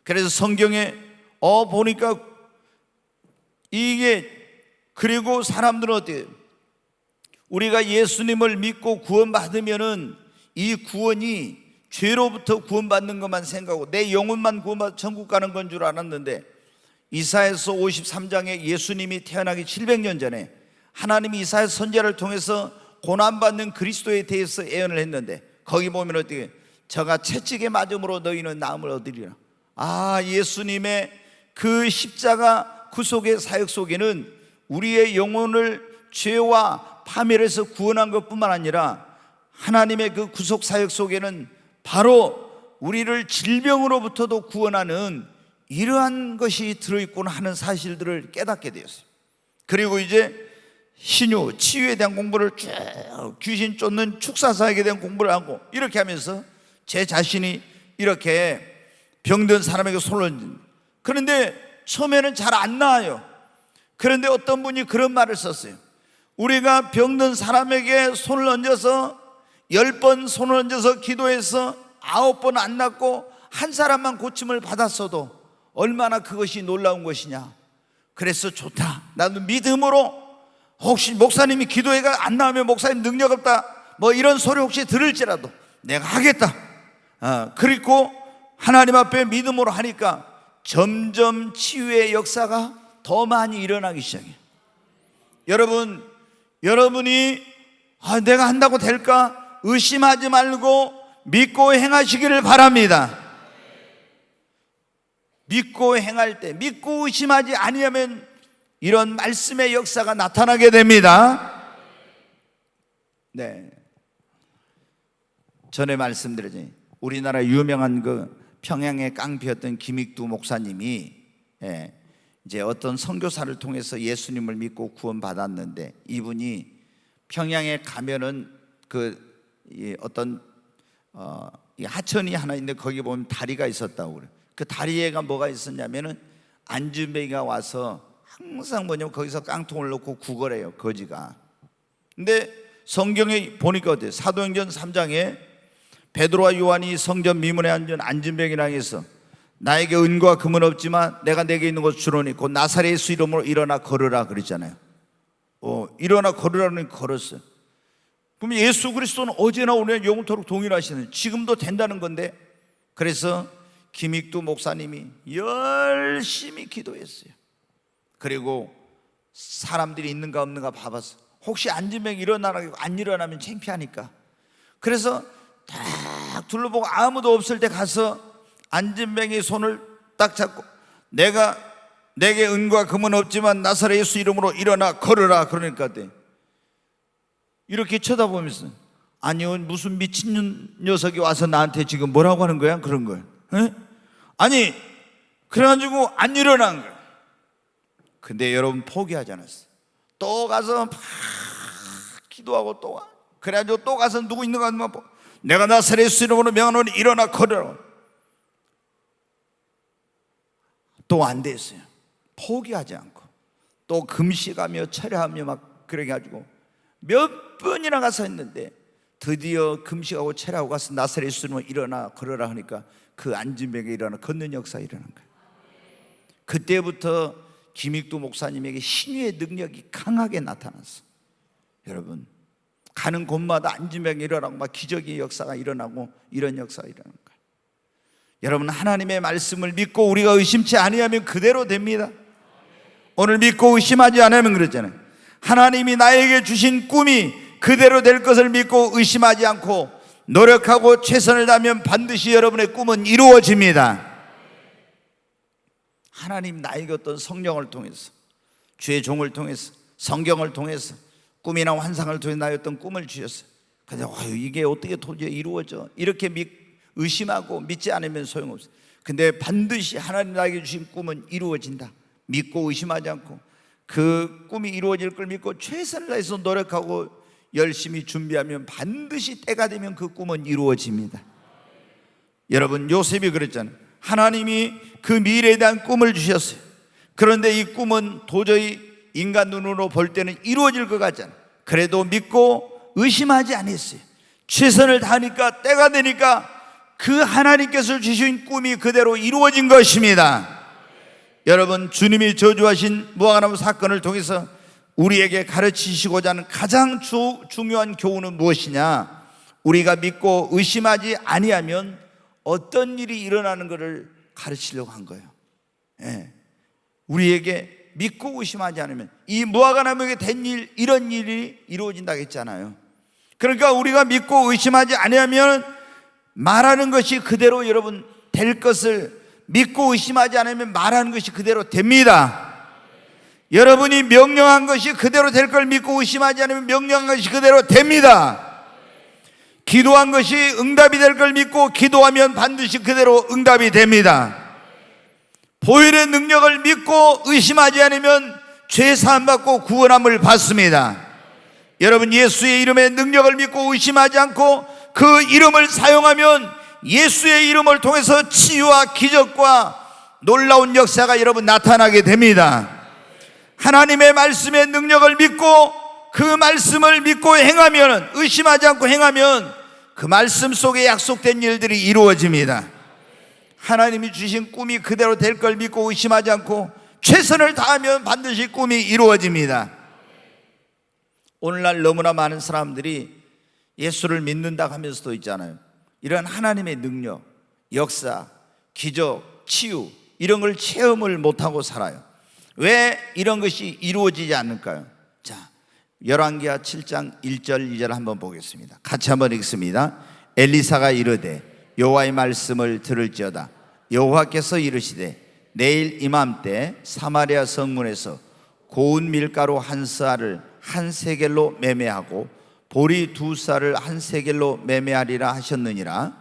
그래서 성경에 보니까 이게 그리고 사람들은 어때요? 우리가 예수님을 믿고 구원받으면은 이 구원이 죄로부터 구원받는 것만 생각하고 내 영혼만 구원받아 천국 가는 건 줄 알았는데 이사야서 53장에 예수님이 태어나기 700년 전에 하나님이 이사야 선지자를 통해서 고난받는 그리스도에 대해서 예언을 했는데 거기 보면 어떻게 저가 채찍에 맞음으로 너희는 나음을 얻으리라. 예수님의 그 십자가 구속의 사역 속에는 우리의 영혼을 죄와 파멸에서 구원한 것뿐만 아니라 하나님의 그 구속 사역 속에는 바로 우리를 질병으로부터도 구원하는 이러한 것이 들어있구나 하는 사실들을 깨닫게 되었어요. 그리고 이제 신유, 치유에 대한 공부를 쭉, 귀신 쫓는 축사사역에 대한 공부를 하고, 이렇게 하면서 제 자신이 이렇게 병든 사람에게 손을 얹는, 그런데 처음에는 잘 안 나아요. 그런데 어떤 분이 그런 말을 썼어요. 우리가 병든 사람에게 손을 얹어서 10번 손을 얹어서 기도해서 9번 안 낫고 한 사람만 고침을 받았어도 얼마나 그것이 놀라운 것이냐. 그래서 좋다, 나도 믿음으로, 혹시 목사님이 기도회가 안 나오면 목사님 능력 없다 뭐 이런 소리 혹시 들을지라도 내가 하겠다. 그리고 하나님 앞에 믿음으로 하니까 점점 치유의 역사가 더 많이 일어나기 시작해요. 여러분이 내가 한다고 될까 의심하지 말고 믿고 행하시기를 바랍니다. 믿고 행할 때, 믿고 의심하지 아니하면 이런 말씀의 역사가 나타나게 됩니다. 네, 전에 말씀드렸지, 우리나라 유명한 그 평양의 깡패였던 김익두 목사님이 이제 어떤 선교사를 통해서 예수님을 믿고 구원받았는데, 이분이 평양에 가면은 어떤 하천이 하나 있는데 거기 보면 다리가 있었다고 그래요. 그 다리에가 뭐가 있었냐면은 안진뱅이가 와서 항상 거기서 깡통을 놓고 구걸해요, 거지가. 근데 성경에 보니까 어때요? 사도행전 3장에 베드로와 요한이 성전 미문에 앉은 안진뱅이랑 해서 나에게 은과 금은 없지만 내가 내게 있는 것 주노니 곧 나사렛 예수 이름으로 일어나 걸으라 그랬잖아요. 일어나 걸으라는 걸었어요. 그럼 예수 그리스도는 어제나 오늘 영원토록 동일하시는, 지금도 된다는 건데, 그래서 김익두 목사님이 열심히 기도했어요. 그리고 사람들이 있는가 없는가 봐봤어. 혹시 안진뱅이 일어나라고, 안 일어나면 창피하니까. 그래서 딱 둘러보고 아무도 없을 때 가서 안진뱅이 손을 딱 잡고 내게 은과 금은 없지만 나사렛 예수 이름으로 일어나 걸으라 그러니까 이렇게 쳐다보면서, 아니요, 무슨 미친 녀석이 와서 나한테 지금 뭐라고 하는 거야? 그런 거예요. 아니, 그래가지고 안 일어난 거예요. 근데 여러분 포기하지 않았어요. 또 가서 막 기도하고 또 그래가지고 또 가서 누구 있는가 하면 내가 나사렛 예수 이름으로 명하노니 일어나 걸으라. 또 안 됐어요. 포기하지 않고 또 금식하며 철야하며 막 그래 가지고 몇 번이나 가서 했는데, 드디어 금식하고 철야하고 가서 나사렛 예수 이름으로 일어나 걸으라 하니까 그 안진뱅이가 일어나 걷는 역사가 일어난 거예요. 그때부터 김익두 목사님에게 신유의 능력이 강하게 나타났어. 여러분, 가는 곳마다 안진뱅이 일어나고 막 기적의 역사가 일어나고 이런 역사가 일어나는 거예요. 여러분, 하나님의 말씀을 믿고 우리가 의심치 아니하면 그대로 됩니다. 오늘 믿고 의심하지 않으면 그랬잖아요. 하나님이 나에게 주신 꿈이 그대로 될 것을 믿고 의심하지 않고 노력하고 최선을 다하면 반드시 여러분의 꿈은 이루어집니다. 하나님 나에게 어떤 성령을 통해서, 주의 종을 통해서, 성경을 통해서, 꿈이나 환상을 통해 나의 어떤 꿈을 주셨어요. 근데 이게 어떻게 도저히 이루어져? 이렇게 의심하고 믿지 않으면 소용없어요. 근데 반드시 하나님 나에게 주신 꿈은 이루어진다. 믿고 의심하지 않고 그 꿈이 이루어질 걸 믿고 최선을 다해서 노력하고 열심히 준비하면 반드시 때가 되면 그 꿈은 이루어집니다. 여러분, 요셉이 그랬잖아요. 하나님이 그 미래에 대한 꿈을 주셨어요. 그런데 이 꿈은 도저히 인간 눈으로 볼 때는 이루어질 것 같잖아요. 그래도 믿고 의심하지 않았어요. 최선을 다하니까 때가 되니까 그 하나님께서 주신 꿈이 그대로 이루어진 것입니다. 여러분, 주님이 저주하신 무화과나무 사건을 통해서 우리에게 가르치시고자 하는 가장 중요한 교훈은 무엇이냐? 우리가 믿고 의심하지 아니하면 어떤 일이 일어나는 것을 가르치려고 한 거예요. 우리에게 믿고 의심하지 않으면 이 무화과나무에게 된 일, 이런 일이 이루어진다고 했잖아요. 그러니까 우리가 믿고 의심하지 아니하면 말하는 것이 그대로 여러분 될 것을 믿고 의심하지 않으면 말하는 것이 그대로 됩니다. 여러분이 명령한 것이 그대로 될 걸 믿고 의심하지 않으면 명령한 것이 그대로 됩니다. 기도한 것이 응답이 될 걸 믿고 기도하면 반드시 그대로 응답이 됩니다. 보혈의 능력을 믿고 의심하지 않으면 죄 사함 받고 구원함을 받습니다. 여러분, 예수의 이름의 능력을 믿고 의심하지 않고 그 이름을 사용하면 예수의 이름을 통해서 치유와 기적과 놀라운 역사가 여러분 나타나게 됩니다. 하나님의 말씀의 능력을 믿고 그 말씀을 믿고 행하면, 의심하지 않고 행하면 그 말씀 속에 약속된 일들이 이루어집니다. 하나님이 주신 꿈이 그대로 될 걸 믿고 의심하지 않고 최선을 다하면 반드시 꿈이 이루어집니다. 오늘날 너무나 많은 사람들이 예수를 믿는다 하면서도 있잖아요, 이런 하나님의 능력, 역사, 기적, 치유 이런 걸 체험을 못하고 살아요. 왜 이런 것이 이루어지지 않을까요? 자, 열왕기하 7장 1절 2절 한번 보겠습니다. 같이 한번 읽습니다. 엘리사가 이르되 여호와의 말씀을 들을지어다. 여호와께서 이르시되 내일 이맘때 사마리아 성문에서 고운 밀가루 한 쌀을 한 세겔로 매매하고 보리 두 쌀을 한 세겔로 매매하리라 하셨느니라.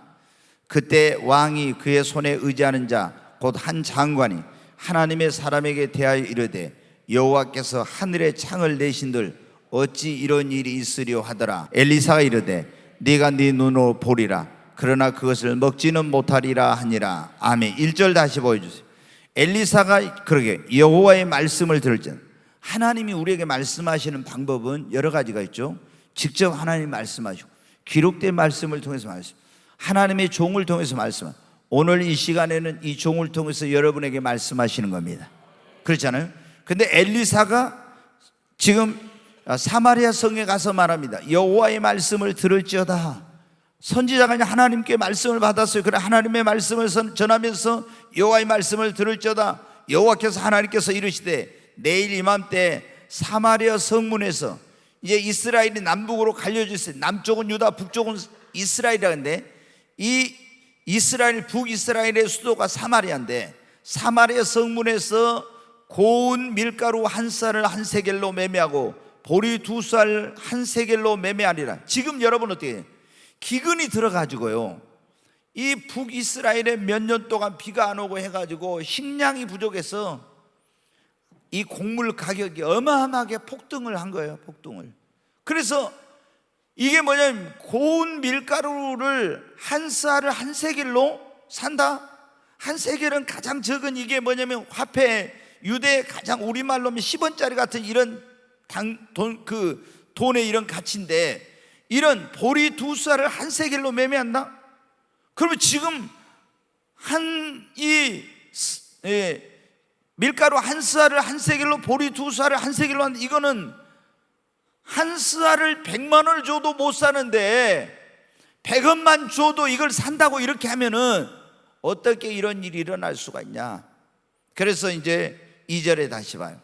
그때 왕이 그의 손에 의지하는 자 곧 한 장관이 하나님의 사람에게 대하여 이르되 여호와께서 하늘에 창을 내신들 어찌 이런 일이 있으려 하더라. 엘리사가 이르되 네가 네 눈으로 보리라. 그러나 그것을 먹지는 못하리라 하니라. 아멘. 1절 다시 보여주세요. 엘리사가 그러게 여호와의 말씀을 들을지어다. 하나님이 우리에게 말씀하시는 방법은 여러 가지가 있죠. 직접 하나님이 말씀하시고 기록된 말씀을 통해서 말씀, 하나님의 종을 통해서 말씀. 오늘 이 시간에는 이 종을 통해서 여러분에게 말씀하시는 겁니다. 그렇잖아요. 근데 엘리사가 지금 사마리아 성에 가서 말합니다. 여호와의 말씀을 들을지어다. 선지자가 하나님께 말씀을 받았어요. 그래, 하나님의 말씀을 전하면서 여호와의 말씀을 들을지어다. 여호와께서 하나님께서 이르시되 내일 이맘때 사마리아 성문에서, 이제 이스라엘이 남북으로 갈려져 있어요. 남쪽은 유다, 북쪽은 이스라엘이라는데 이 이스라엘, 북이스라엘의 수도가 사마리아인데 사마리아 성문에서 고운 밀가루 한 쌀을 한 세겔로 매매하고 보리 두 쌀 한 세겔로 매매하리라. 지금 여러분 어떻게 해요? 기근이 들어가지고요, 이 북이스라엘에 몇 년 동안 비가 안 오고 해가지고 식량이 부족해서 이 곡물 가격이 어마어마하게 폭등을 한 거예요. 폭등을. 그래서 이게 뭐냐면 고운 밀가루를 한 쌀을 한 세겔로 산다. 한 세겔은 가장 적은, 이게 뭐냐면 화폐, 유대 가장 우리말로 하면 10원짜리 같은 이런 돈의 이런 가치인데, 이런 보리 두 쌀을 한 세겔로 매매한다? 그러면 지금 밀가루 한 쌀을 한 세겔로, 보리 두 쌀을 한 세겔로 하는데, 이거는 한 쌀을 100만 원을 줘도 못 사는데 100원만 줘도 이걸 산다고 이렇게 하면은 어떻게 이런 일이 일어날 수가 있냐. 그래서 이제 2절에 다시 봐요.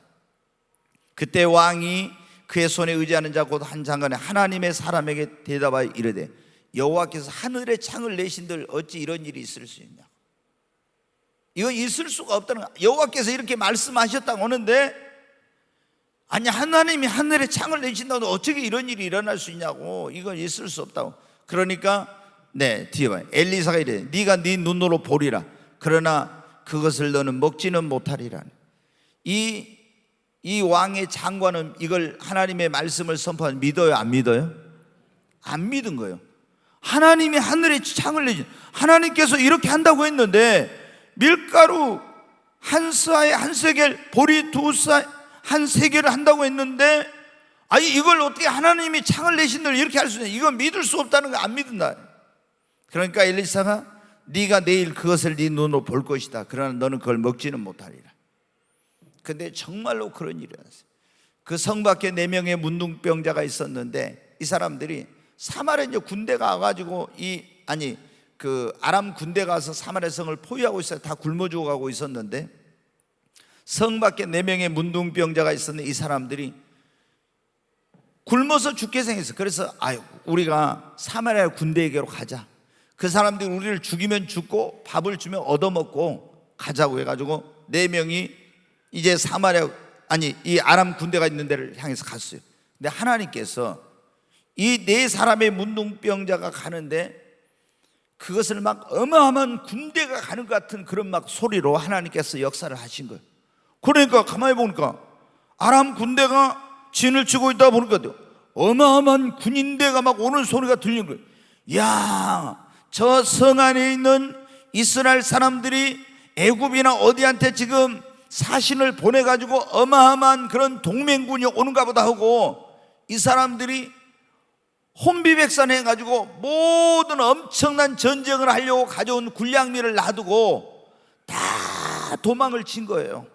그때 왕이 그의 손에 의지하는 자 곧 한 장관의 하나님의 사람에게 대답하여 이르되 여호와께서 하늘에 창을 내신들 어찌 이런 일이 있을 수 있냐. 이건 있을 수가 없다는 거야. 여호와께서 이렇게 말씀하셨다고 하는데, 아니 하나님이 하늘에 창을 내신다고 어떻게 이런 일이 일어날 수 있냐고. 이건 있을 수 없다고. 그러니까 뒤에 봐요. 엘리사가 이래 네가 네 눈으로 보리라. 그러나 그것을 너는 먹지는 못하리라. 이 왕의 장관은 이걸 하나님의 말씀을 선포한, 믿어요 안 믿어요? 안 믿은 거예요. 하나님이 하늘에 창을 내신, 하나님께서 이렇게 한다고 했는데 밀가루 한 쌀에 한 세겔, 보리 두 쌀 한 세겔을 한다고 했는데, 아니 이걸 어떻게 하나님이 창을 내신들 이렇게 할 수 있냐. 이건 믿을 수 없다는 거, 안 믿는다. 그러니까 엘리사가 네가 내일 그것을 네 눈으로 볼 것이다. 그러나 너는 그걸 먹지는 못하리라. 근데 정말로 그런 일이 일어났어요. 그 성 밖에 4명의 문둥병자가 있었는데, 이 사람들이 사마리아 이제 군대가 와가지고 그 아람 군대가 와서 사마리아 성을 포위하고 있어요. 다 굶어 죽어가고 있었는데 성 밖에 4명의 문둥병자가 있었는데 이 사람들이 굶어서 죽게 생겼어요. 그래서 우리가 사마리아 군대에게로 가자. 그 사람들이 우리를 죽이면 죽고 밥을 주면 얻어먹고 가자고 해가지고 4명이 이제 사마리아, 아니 이 아람 군대가 있는 데를 향해서 갔어요. 근데 하나님께서 이 4사람의 문둥병자가 가는데 그것을 막 어마어마한 군대가 가는 것 같은 그런 막 소리로 하나님께서 역사를 하신 거예요. 그러니까 가만히 보니까 아람 군대가 진을 치고 있다 보니까 어마어마한 군인대가 막 오는 소리가 들리는 거예요. 야, 저 성 안에 있는 이스라엘 사람들이 애굽이나 어디한테 지금 사신을 보내가지고 어마어마한 그런 동맹군이 오는가 보다 하고, 이 사람들이 혼비백산 해가지고 모든 엄청난 전쟁을 하려고 가져온 군량미를 놔두고 다 도망을 친 거예요.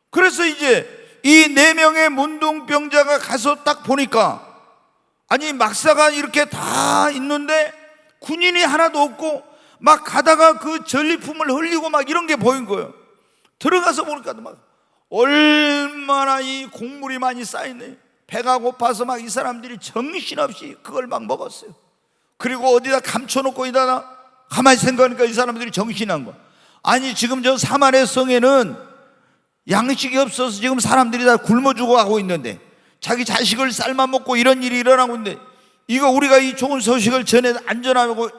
그래서 이제 이 4명의 문둥병자가 가서 딱 보니까 아니 막사가 이렇게 다 있는데 군인이 하나도 없고 막 가다가 그 전리품을 흘리고 막 이런 게 보인 거예요. 들어가서 보니까 막 얼마나 이 곡물이 많이 쌓이네. 배가 고파서 막 이 사람들이 정신없이 그걸 막 먹었어요. 그리고 어디다 감춰놓고 있다가 가만히 생각하니까 이 사람들이 정신이 난 거야. 아니 지금 저 사마리아 성에는 양식이 없어서 지금 사람들이 다 굶어 죽어가고 있는데, 자기 자식을 삶아 먹고 이런 일이 일어나고 있는데, 이거 우리가 이 좋은 소식을 전해 안전하고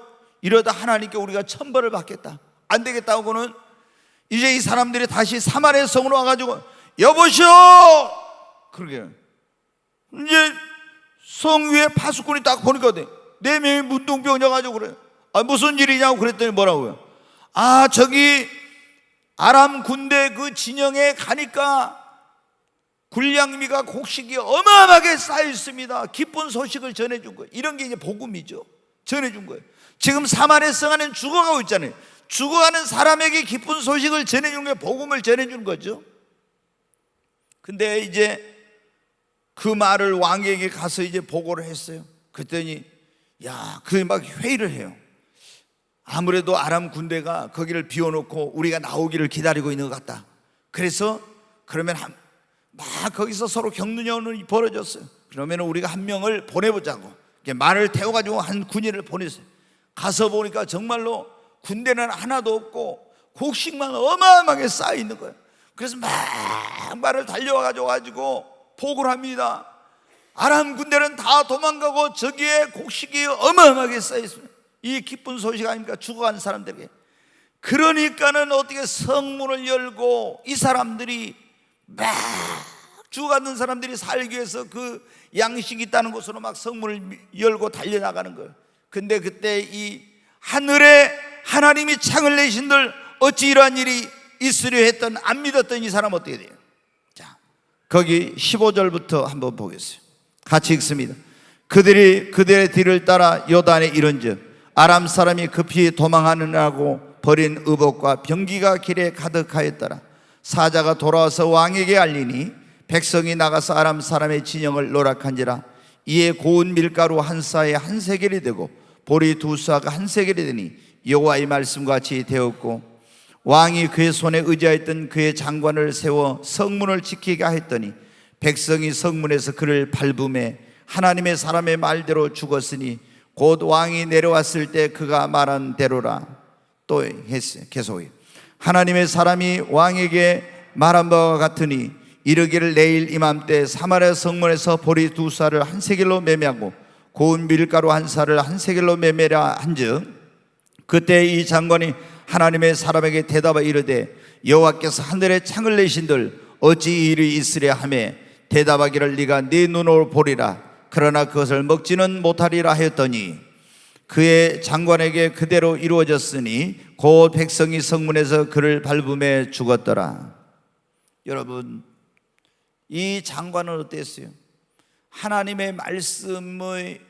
이러다 하나님께 우리가 천벌을 받겠다, 안 되겠다고는 이제 이 사람들이 다시 사마리아 성으로 와가지고 여보시오, 그러게 이제 성 위에 파수꾼이 딱 보니까 4명이 문둥병자 가지고 그래. 아, 무슨 일이냐고 그랬더니 뭐라고요? 아, 저기 아람 군대 그 진영에 가니까 군량미가 곡식이 어마어마하게 쌓여 있습니다. 기쁜 소식을 전해준 거예요. 이런 게 이제 복음이죠. 전해준 거예요. 지금 사마리아 성 안에는 죽어가고 있잖아요. 죽어가는 사람에게 기쁜 소식을 전해준 게 복음을 전해준 거죠. 근데 이제 그 말을 왕에게 가서 이제 보고를 했어요. 그랬더니 야, 그 막 회의를 해요. 아무래도 아람 군대가 거기를 비워놓고 우리가 나오기를 기다리고 있는 것 같다. 그래서 그러면 막 거기서 서로 격론이 벌어졌어요. 그러면 우리가 한 명을 보내보자고 말을 태워가지고 한 군인을 보냈어요. 가서 보니까 정말로 군대는 하나도 없고 곡식만 어마어마하게 쌓여 있는 거예요. 그래서 막 말을 달려와가지고 보고를 합니다. 아람 군대는 다 도망가고 저기에 곡식이 어마어마하게 쌓여 있습니다. 이 기쁜 소식 아닙니까? 죽어가는 사람들에게. 그러니까는 어떻게 성문을 열고 이 사람들이 막 죽어가는 사람들이 살기 위해서 그 양식이 있다는 곳으로 막 성문을 열고 달려나가는 거예요. 근데 그때 이 하늘에 하나님이 창을 내신들 어찌 이러한 일이 있으려 했던 안 믿었던 이 사람 어떻게 돼요? 자, 거기 15절부터 한번 보겠어요. 같이 읽습니다. 그들이 그들의 뒤를 따라 요단에 이른즉 아람 사람이 급히 도망하느라고 버린 의복과 병기가 길에 가득하였더라. 사자가 돌아와서 왕에게 알리니 백성이 나가서 아람 사람의 진영을 노락한지라. 이에 고운 밀가루 한 싸에 한 세겔이 되고 보리 2싸가 한 세겔이 되니 여호와의 말씀과 같이 되었고, 왕이 그의 손에 의지하였던 그의 장관을 세워 성문을 지키게 하였더니 백성이 성문에서 그를 밟음에 하나님의 사람의 말대로 죽었으니 곧 왕이 내려왔을 때 그가 말한 대로라. 또 했어요. 계속해요. 하나님의 사람이 왕에게 말한 바와 같으니 이르기를 내일 이맘때 사마리아 성문에서 보리 2싸를 한 세겔로 매매하고 고운 밀가루 한 싸를 한 세겔로 매매라 한즉, 그때 이 장관이 하나님의 사람에게 대답하여 이르되 여호와께서 하늘에 창을 내신들 어찌 이 일이 있으랴 하며 대답하기를 네가 네 눈으로 보리라. 그러나 그것을 먹지는 못하리라 하였더니 그의 장관에게 그대로 이루어졌으니 곧 백성이 성문에서 그를 밟음에 죽었더라. 여러분, 이 장관은 어땠어요? 하나님의 말씀의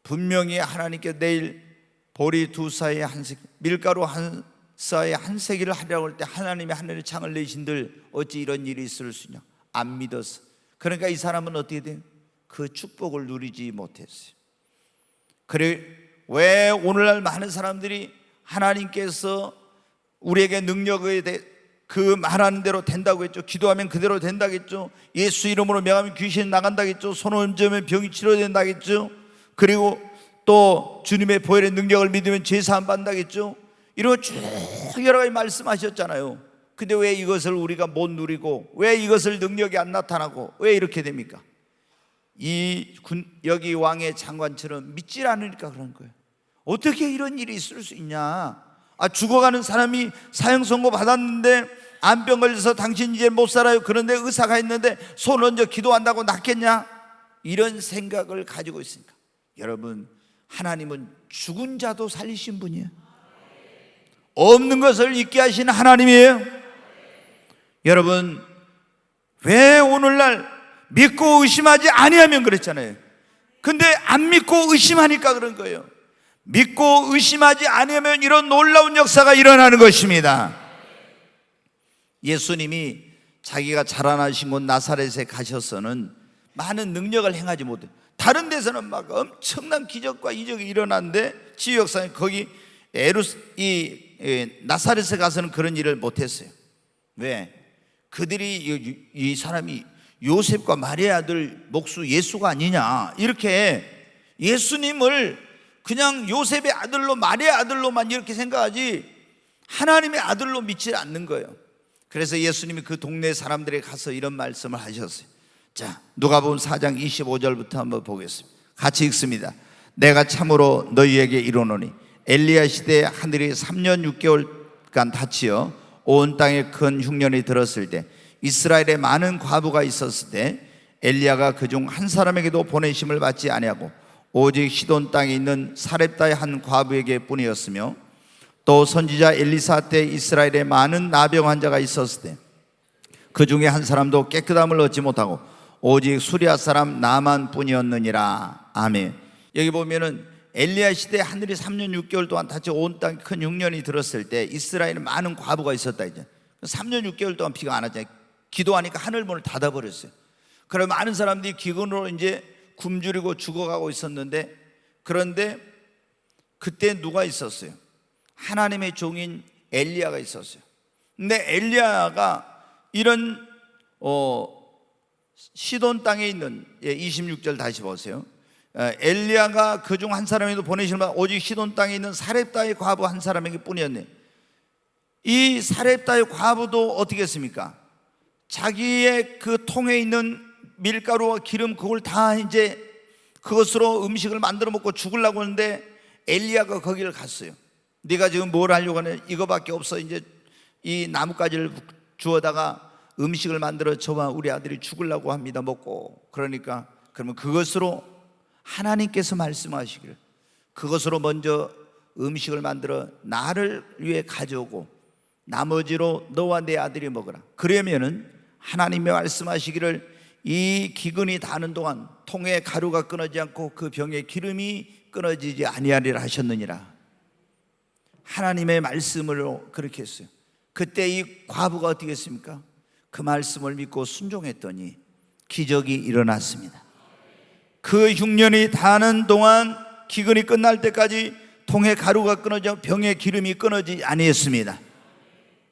분명히 하나님께 내일 보리 2싸에 한 세겔, 밀가루 한 싸에 한 세겔을 하려고 할 때 하나님이 하늘의 창을 내신들 어찌 이런 일이 있을 수 있냐? 안 믿었어. 그러니까 이 사람은 어떻게 돼요? 그 축복을 누리지 못했어요. 그래, 왜 오늘날 많은 사람들이 하나님께서 우리에게 능력에 대해 그 말하는 대로 된다고 했죠. 기도하면 그대로 된다겠죠. 예수 이름으로 명하면 귀신 나간다겠죠. 손 얹으면 병이 치료된다겠죠. 그리고 또 주님의 보혈의 능력을 믿으면 죄 사함 받는다겠죠. 이런 쭉 여러 가지 말씀하셨잖아요. 근데 왜 이것을 우리가 못 누리고, 왜 이것을 능력이 안 나타나고, 왜 이렇게 됩니까? 여기 왕의 장관처럼 믿질 않으니까 그런 거예요. 어떻게 이런 일이 있을 수 있냐? 죽어가는 사람이 사형 선고 받았는데 암병 걸려서 당신 이제 못 살아요. 그런데 의사가 있는데 손 얹어 기도한다고 낫겠냐? 이런 생각을 가지고 있으니까. 여러분, 하나님은 죽은 자도 살리신 분이에요. 없는 것을 있게 하시는 하나님이에요. 여러분, 왜 오늘날 믿고 의심하지 아니하면 그랬잖아요. 근데 안 믿고 의심하니까 그런 거예요. 믿고 의심하지 아니하면 이런 놀라운 역사가 일어나는 것입니다. 예수님이 자기가 자라나신 곳 나사렛에 가셔서는 많은 능력을 행하지 못해요. 다른 데서는 막 엄청난 기적과 이적이 일어났는데 치유 역사는 거기 나사렛에 가서는 그런 일을 못했어요. 왜? 그들이 이 사람이 요셉과 마리아 아들 목수 예수가 아니냐, 이렇게 예수님을 그냥 요셉의 아들로 마리아 아들로만 이렇게 생각하지 하나님의 아들로 믿지 않는 거예요. 그래서 예수님이 그 동네 사람들에 가서 이런 말씀을 하셨어요. 자, 누가복음 4장 25절부터 한번 보겠습니다. 같이 읽습니다. 내가 참으로 너희에게 이르노니 엘리야 시대에 하늘이 3년 6개월간 닫히어 온 땅에 큰 흉년이 들었을 때 이스라엘에 많은 과부가 있었을 때 엘리야가 그중 한 사람에게도 보내심을 받지 아니하고 오직 시돈 땅에 있는 사렙다의 한 과부에게 뿐이었으며, 또 선지자 엘리사 때 이스라엘에 많은 나병 환자가 있었을 때 그 중에 한 사람도 깨끗함을 얻지 못하고 오직 수리아 사람 나만 뿐이었느니라. 아멘. 여기 보면은 엘리야 시대 하늘이 3년 6개월 동안 닫혀 온 땅에 큰 흉년이 들었을 때 이스라엘에 많은 과부가 있었다. 이제 3년 6개월 동안 비가 안 왔잖아요. 기도하니까 하늘문을 닫아버렸어요. 그럼 많은 사람들이 기근으로 이제 굶주리고 죽어가고 있었는데, 그런데 그때 누가 있었어요? 하나님의 종인 엘리야가 있었어요. 근데 엘리야가 이런 시돈 땅에 있는 26절 다시 보세요. 엘리야가 그중 한 사람에도 보내시는 오직 시돈 땅에 있는 사렙다의 과부 한 사람에게 뿐이었네. 이 사렙다의 과부도 어떻게 했습니까? 자기의 그 통에 있는 밀가루와 기름 그걸 다 이제 그것으로 음식을 만들어 먹고 죽으려고 하는데 엘리야가 거기를 갔어요. 네가 지금 뭘 하려고 하냐? 이거밖에 없어. 이제 이 나뭇가지를 주워다가 음식을 만들어 저와 우리 아들이 죽으려고 합니다. 먹고. 그러니까 그러면 그것으로 하나님께서 말씀하시기를 그것으로 먼저 음식을 만들어 나를 위해 가져오고 나머지로 너와 내 아들이 먹으라. 그러면은 하나님이 말씀하시기를 이 기근이 다는 동안 통에 가루가 끊어지지 않고 그 병에 기름이 끊어지지 아니하리라 하셨느니라. 하나님의 말씀으로 그렇게 했어요. 그때 이 과부가 어떻게 했습니까? 그 말씀을 믿고 순종했더니 기적이 일어났습니다. 그 흉년이 다는 동안 기근이 끝날 때까지 통에 가루가 끊어져 병에 기름이 끊어지지 아니했습니다.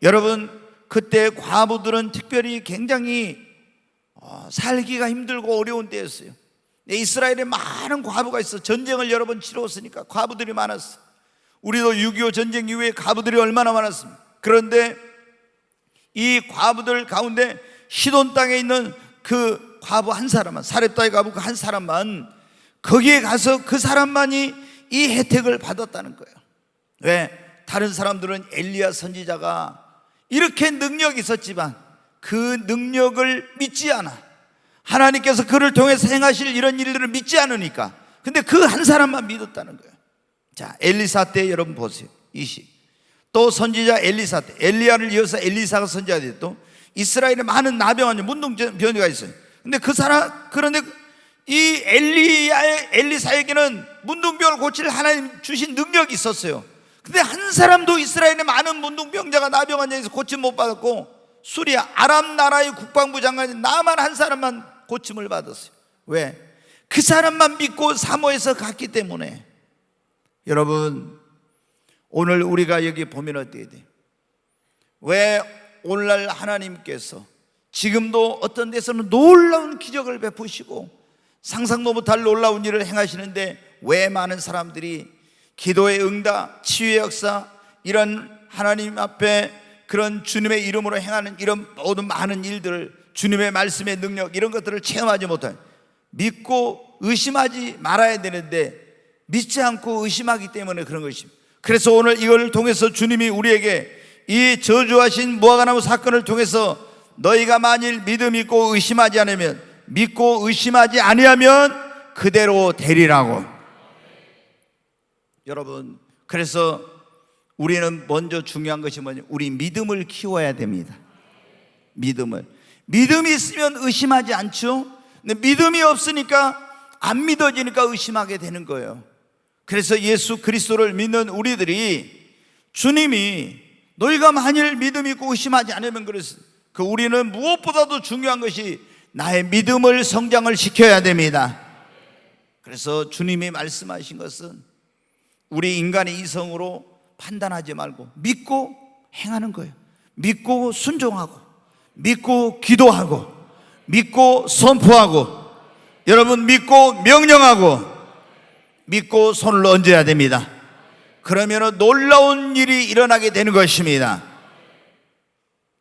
여러분, 그때 과부들은 특별히 굉장히 살기가 힘들고 어려운 때였어요. 이스라엘에 많은 과부가 있어. 전쟁을 여러 번 치렀으니까 과부들이 많았어. 우리도 6.25 전쟁 이후에 과부들이 얼마나 많았습니까? 그런데 이 과부들 가운데 시돈 땅에 있는 그 과부 한 사람만, 사렙다의 과부 그 한 사람만, 거기에 가서 그 사람만이 이 혜택을 받았다는 거예요. 왜? 다른 사람들은 엘리야 선지자가 이렇게 능력이 있었지만 그 능력을 믿지 않아. 하나님께서 그를 통해서 행하실 이런 일들을 믿지 않으니까. 근데 그 한 사람만 믿었다는 거예요. 자, 엘리사 때 여러분 보세요. 20. 또 선지자 엘리사 때 엘리야를 이어서 엘리사가 선지자가 됐고 이스라엘에 많은 나병환자 문둥병자가 있어요. 근데 그런데 이 엘리사에게는 문둥병을 고칠 하나님 주신 능력이 있었어요. 근데 한 사람도 이스라엘에 많은 문둥병자가 나병환자에서 고침 못 받았고 수리아 아람 나라의 국방부 장관인 나만 한 사람만 고침을 받았어요. 왜? 그 사람만 믿고 사모해서 갔기 때문에. 여러분, 오늘 우리가 여기 보면 어떻게 돼요? 왜 오늘날 하나님께서 지금도 어떤 데서는 놀라운 기적을 베푸시고 상상도 못할 놀라운 일을 행하시는데 왜 많은 사람들이 기도의 응답, 치유의 역사, 이런 하나님 앞에 그런 주님의 이름으로 행하는 이런 모든 많은 일들을, 주님의 말씀의 능력, 이런 것들을 체험하지 못한, 믿고 의심하지 말아야 되는데 믿지 않고 의심하기 때문에 그런 것입니다. 그래서 오늘 이걸 통해서 주님이 우리에게 이 저주하신 무화과나무 사건을 통해서 너희가 만일 믿음 있고 의심하지 않으면, 믿고 의심하지 아니하면 그대로 되리라고. 여러분, 그래서 우리는 먼저 중요한 것이 뭐냐? 우리 믿음을 키워야 됩니다. 믿음이 있으면 의심하지 않죠. 근데 믿음이 없으니까, 안 믿어지니까 의심하게 되는 거예요. 그래서 예수 그리스도를 믿는 우리들이, 주님이 너희가 만일 믿음 있고 의심하지 않으면, 그래서 우리는 무엇보다도 중요한 것이 나의 믿음을 성장을 시켜야 됩니다. 그래서 주님이 말씀하신 것은 우리 인간의 이성으로 판단하지 말고 믿고 행하는 거예요. 믿고 순종하고, 믿고 기도하고, 믿고 선포하고, 여러분 믿고 명령하고, 믿고 손을 얹어야 됩니다. 그러면 놀라운 일이 일어나게 되는 것입니다.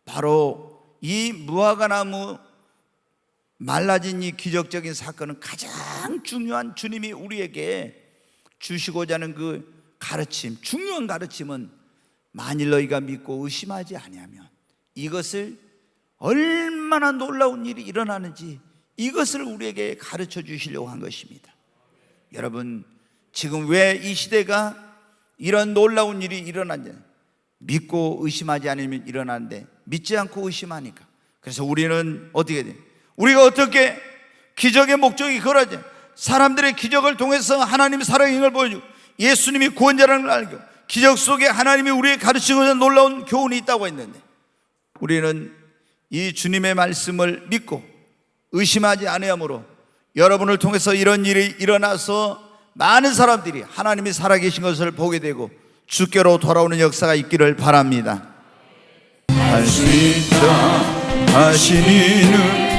바로 이 무화과나무 말라진 이 기적적인 사건은 가장 중요한, 주님이 우리에게 주시고자 하는 그 가르침, 중요한 가르침은, 만일 너희가 믿고 의심하지 아니하면, 이것을 얼마나 놀라운 일이 일어나는지, 이것을 우리에게 가르쳐 주시려고 한 것입니다. 여러분, 지금 왜 이 시대가 이런 놀라운 일이 일어나냐? 믿고 의심하지 않으면 일어나는데 믿지 않고 의심하니까. 그래서 우리는 어떻게 돼? 우리가 어떻게 기적의 목적이 그러죠. 사람들의 기적을 통해서 하나님의 살아계신 걸 보여주고, 예수님이 구원자라는 걸 알고, 기적 속에 하나님이 우리에게 가르치고자 하는 놀라운 교훈이 있다고 했는데, 우리는 이 주님의 말씀을 믿고 의심하지 아니하므로 여러분을 통해서 이런 일이 일어나서 많은 사람들이 하나님이 살아계신 것을 보게 되고 주께로 돌아오는 역사가 있기를 바랍니다. 할 수 있다 하신 이는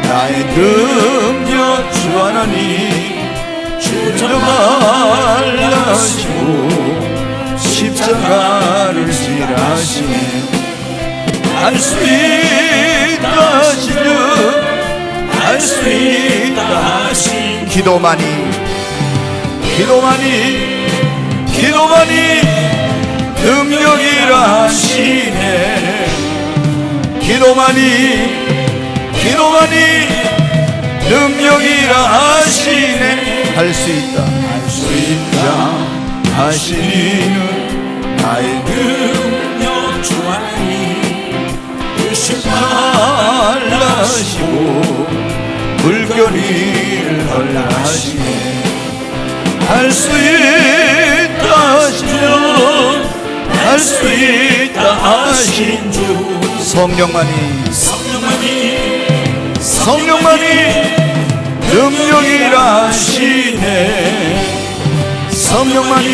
나의 능력 주 하나님, 주저 말라시고 십자가를 지라시네. 할 수 있다 하시는, 할 수 있다 하신, 기도만이 능력이라 하시네. 기도만이 능력이라 하시네. 할 수 있다 하시는 나의 능력 주 하나님, 의심 말라 하시고 물결이 흘러하시네. 할 수 있다 하시죠. 할 수 있다 하신 주, 성령만이 능력이라 하시네. 성령만이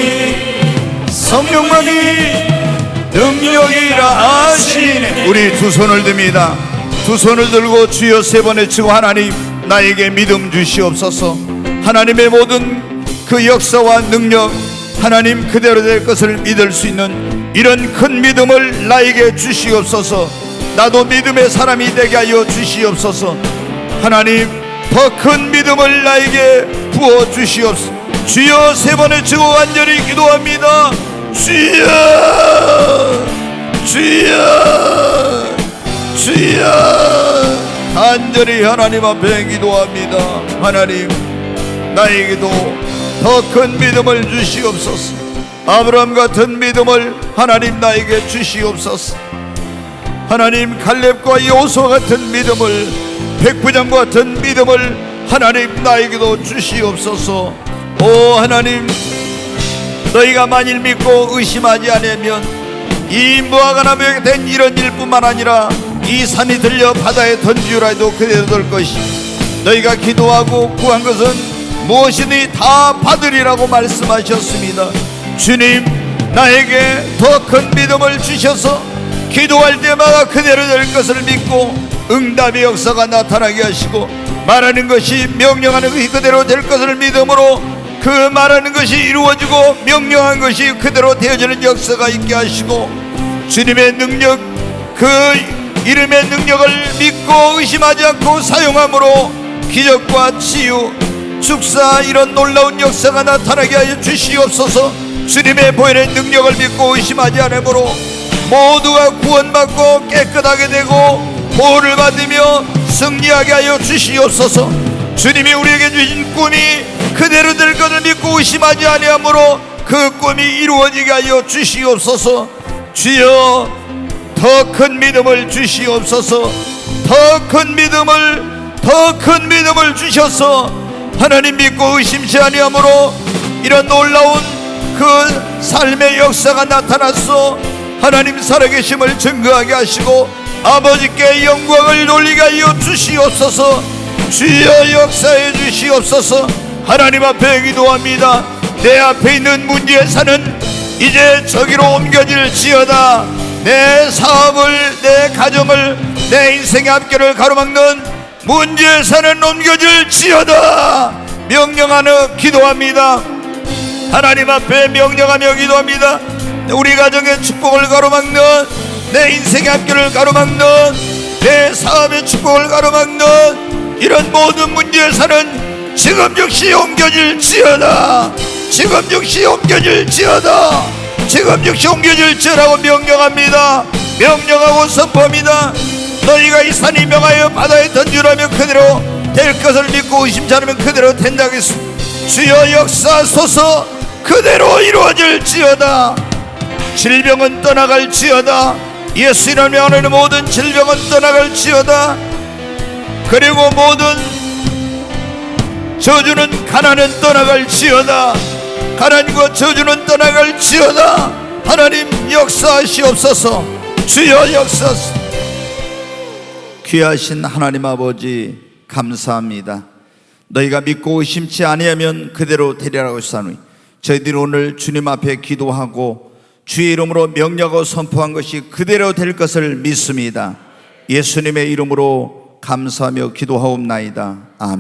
능력이라 하시네. 우리 두 손을 듭니다. 두 손을 들고 주여 세 번 외치고, 하나님 나에게 믿음 주시옵소서. 하나님의 모든 그 역사와 능력, 하나님 그대로 될 것을 믿을 수 있는 이런 큰 믿음을 나에게 주시옵소서. 나도 믿음의 사람이 되게 하여 주시옵소서. 하나님 더 큰 믿음을 나에게 부어 주시옵소서. 주여 세 번 외치고 간절히 기도합니다. 주여 간절히 하나님 앞에 기도합니다. 하나님 나에게도 더 큰 믿음을 주시옵소서. 아브라함 같은 믿음을 하나님 나에게 주시옵소서. 하나님 갈렙과 여호수아 같은 믿음을, 백부장과 같은 믿음을 하나님 나에게도 주시옵소서. 오 하나님, 너희가 만일 믿고 의심하지 않으면 이 무화과나무에 된 이런 일뿐만 아니라 이 산이 들려 바다에 던지우라 해도 그대로 될 것이, 너희가 기도하고 구한 것은 무엇이니 다 받으리라고 말씀하셨습니다. 주님 나에게 더 큰 믿음을 주셔서 기도할 때마다 그대로 될 것을 믿고 응답의 역사가 나타나게 하시고, 말하는 것이 명령하는 것이 그대로 될 것을 믿음으로 그 그 말하는 것이 이루어지고 명령한 것이 그대로 되어지는 역사가 있게 하시고, 주님의 능력, 그 이름의 능력을 믿고 의심하지 않고 사용함으로 기적과 치유, 축사, 이런 놀라운 역사가 나타나게 하여 주시옵소서. 주님의 보혈의 능력을 믿고 의심하지 않으므로 모두가 구원받고 깨끗하게 되고 보호를 받으며 승리하게 하여 주시옵소서. 주님이 우리에게 주신 꿈이 그대로 될 것을 믿고 의심하지 아니하므로 그 꿈이 이루어지게 하여 주시옵소서. 주여, 더 큰 믿음을 주시옵소서. 더 큰 믿음을 주셔서 하나님 믿고 의심치 아니하므로 이런 놀라운 그 삶의 역사가 나타났어 하나님 살아계심을 증거하게 하시고 아버지께 영광을 돌리게 하여 주시옵소서. 주여, 역사해 주시옵소서. 하나님 앞에 기도합니다. 내 앞에 있는 문제사는 이제 저기로 옮겨질지어다. 내 사업을, 내 가정을, 내 인생의 앞길을 가로막는 문제사는 옮겨질지어다. 명령하며 기도합니다. 하나님 앞에 명령하며 기도합니다. 우리 가정의 축복을 가로막는, 내 인생의 앞길을 가로막는, 내 사업의 축복을 가로막는 이런 모든 문제사는 지금 즉시 옮겨질지어다. 지금 즉시 옮겨질지어다. 지금 즉시 옮겨질지어라고 명령합니다. 명령하고 선포합니다. 너희가 이 산이 명하여 바다에 던지라면 그대로 될 것을 믿고 의심치 않으면 그대로 된다고 했습니다. 주여, 역사하소서. 그대로 이루어질지어다. 질병은 떠나갈지어다. 예수 이름으로 명하는 모든 질병은 떠나갈지어다. 그리고 모든 저주는, 가난은 떠나갈지어다. 가난과 저주는 떠나갈지어다. 하나님 역사하시옵소서. 주여, 역사하소서. 귀하신 하나님 아버지, 감사합니다. 너희가 믿고 의심치 아니하면 그대로 되리라고 하사노니 저희들이 오늘 주님 앞에 기도하고 주의 이름으로 명령하고 선포한 것이 그대로 될 것을 믿습니다. 예수님의 이름으로 감사하며 기도하옵나이다. 아멘.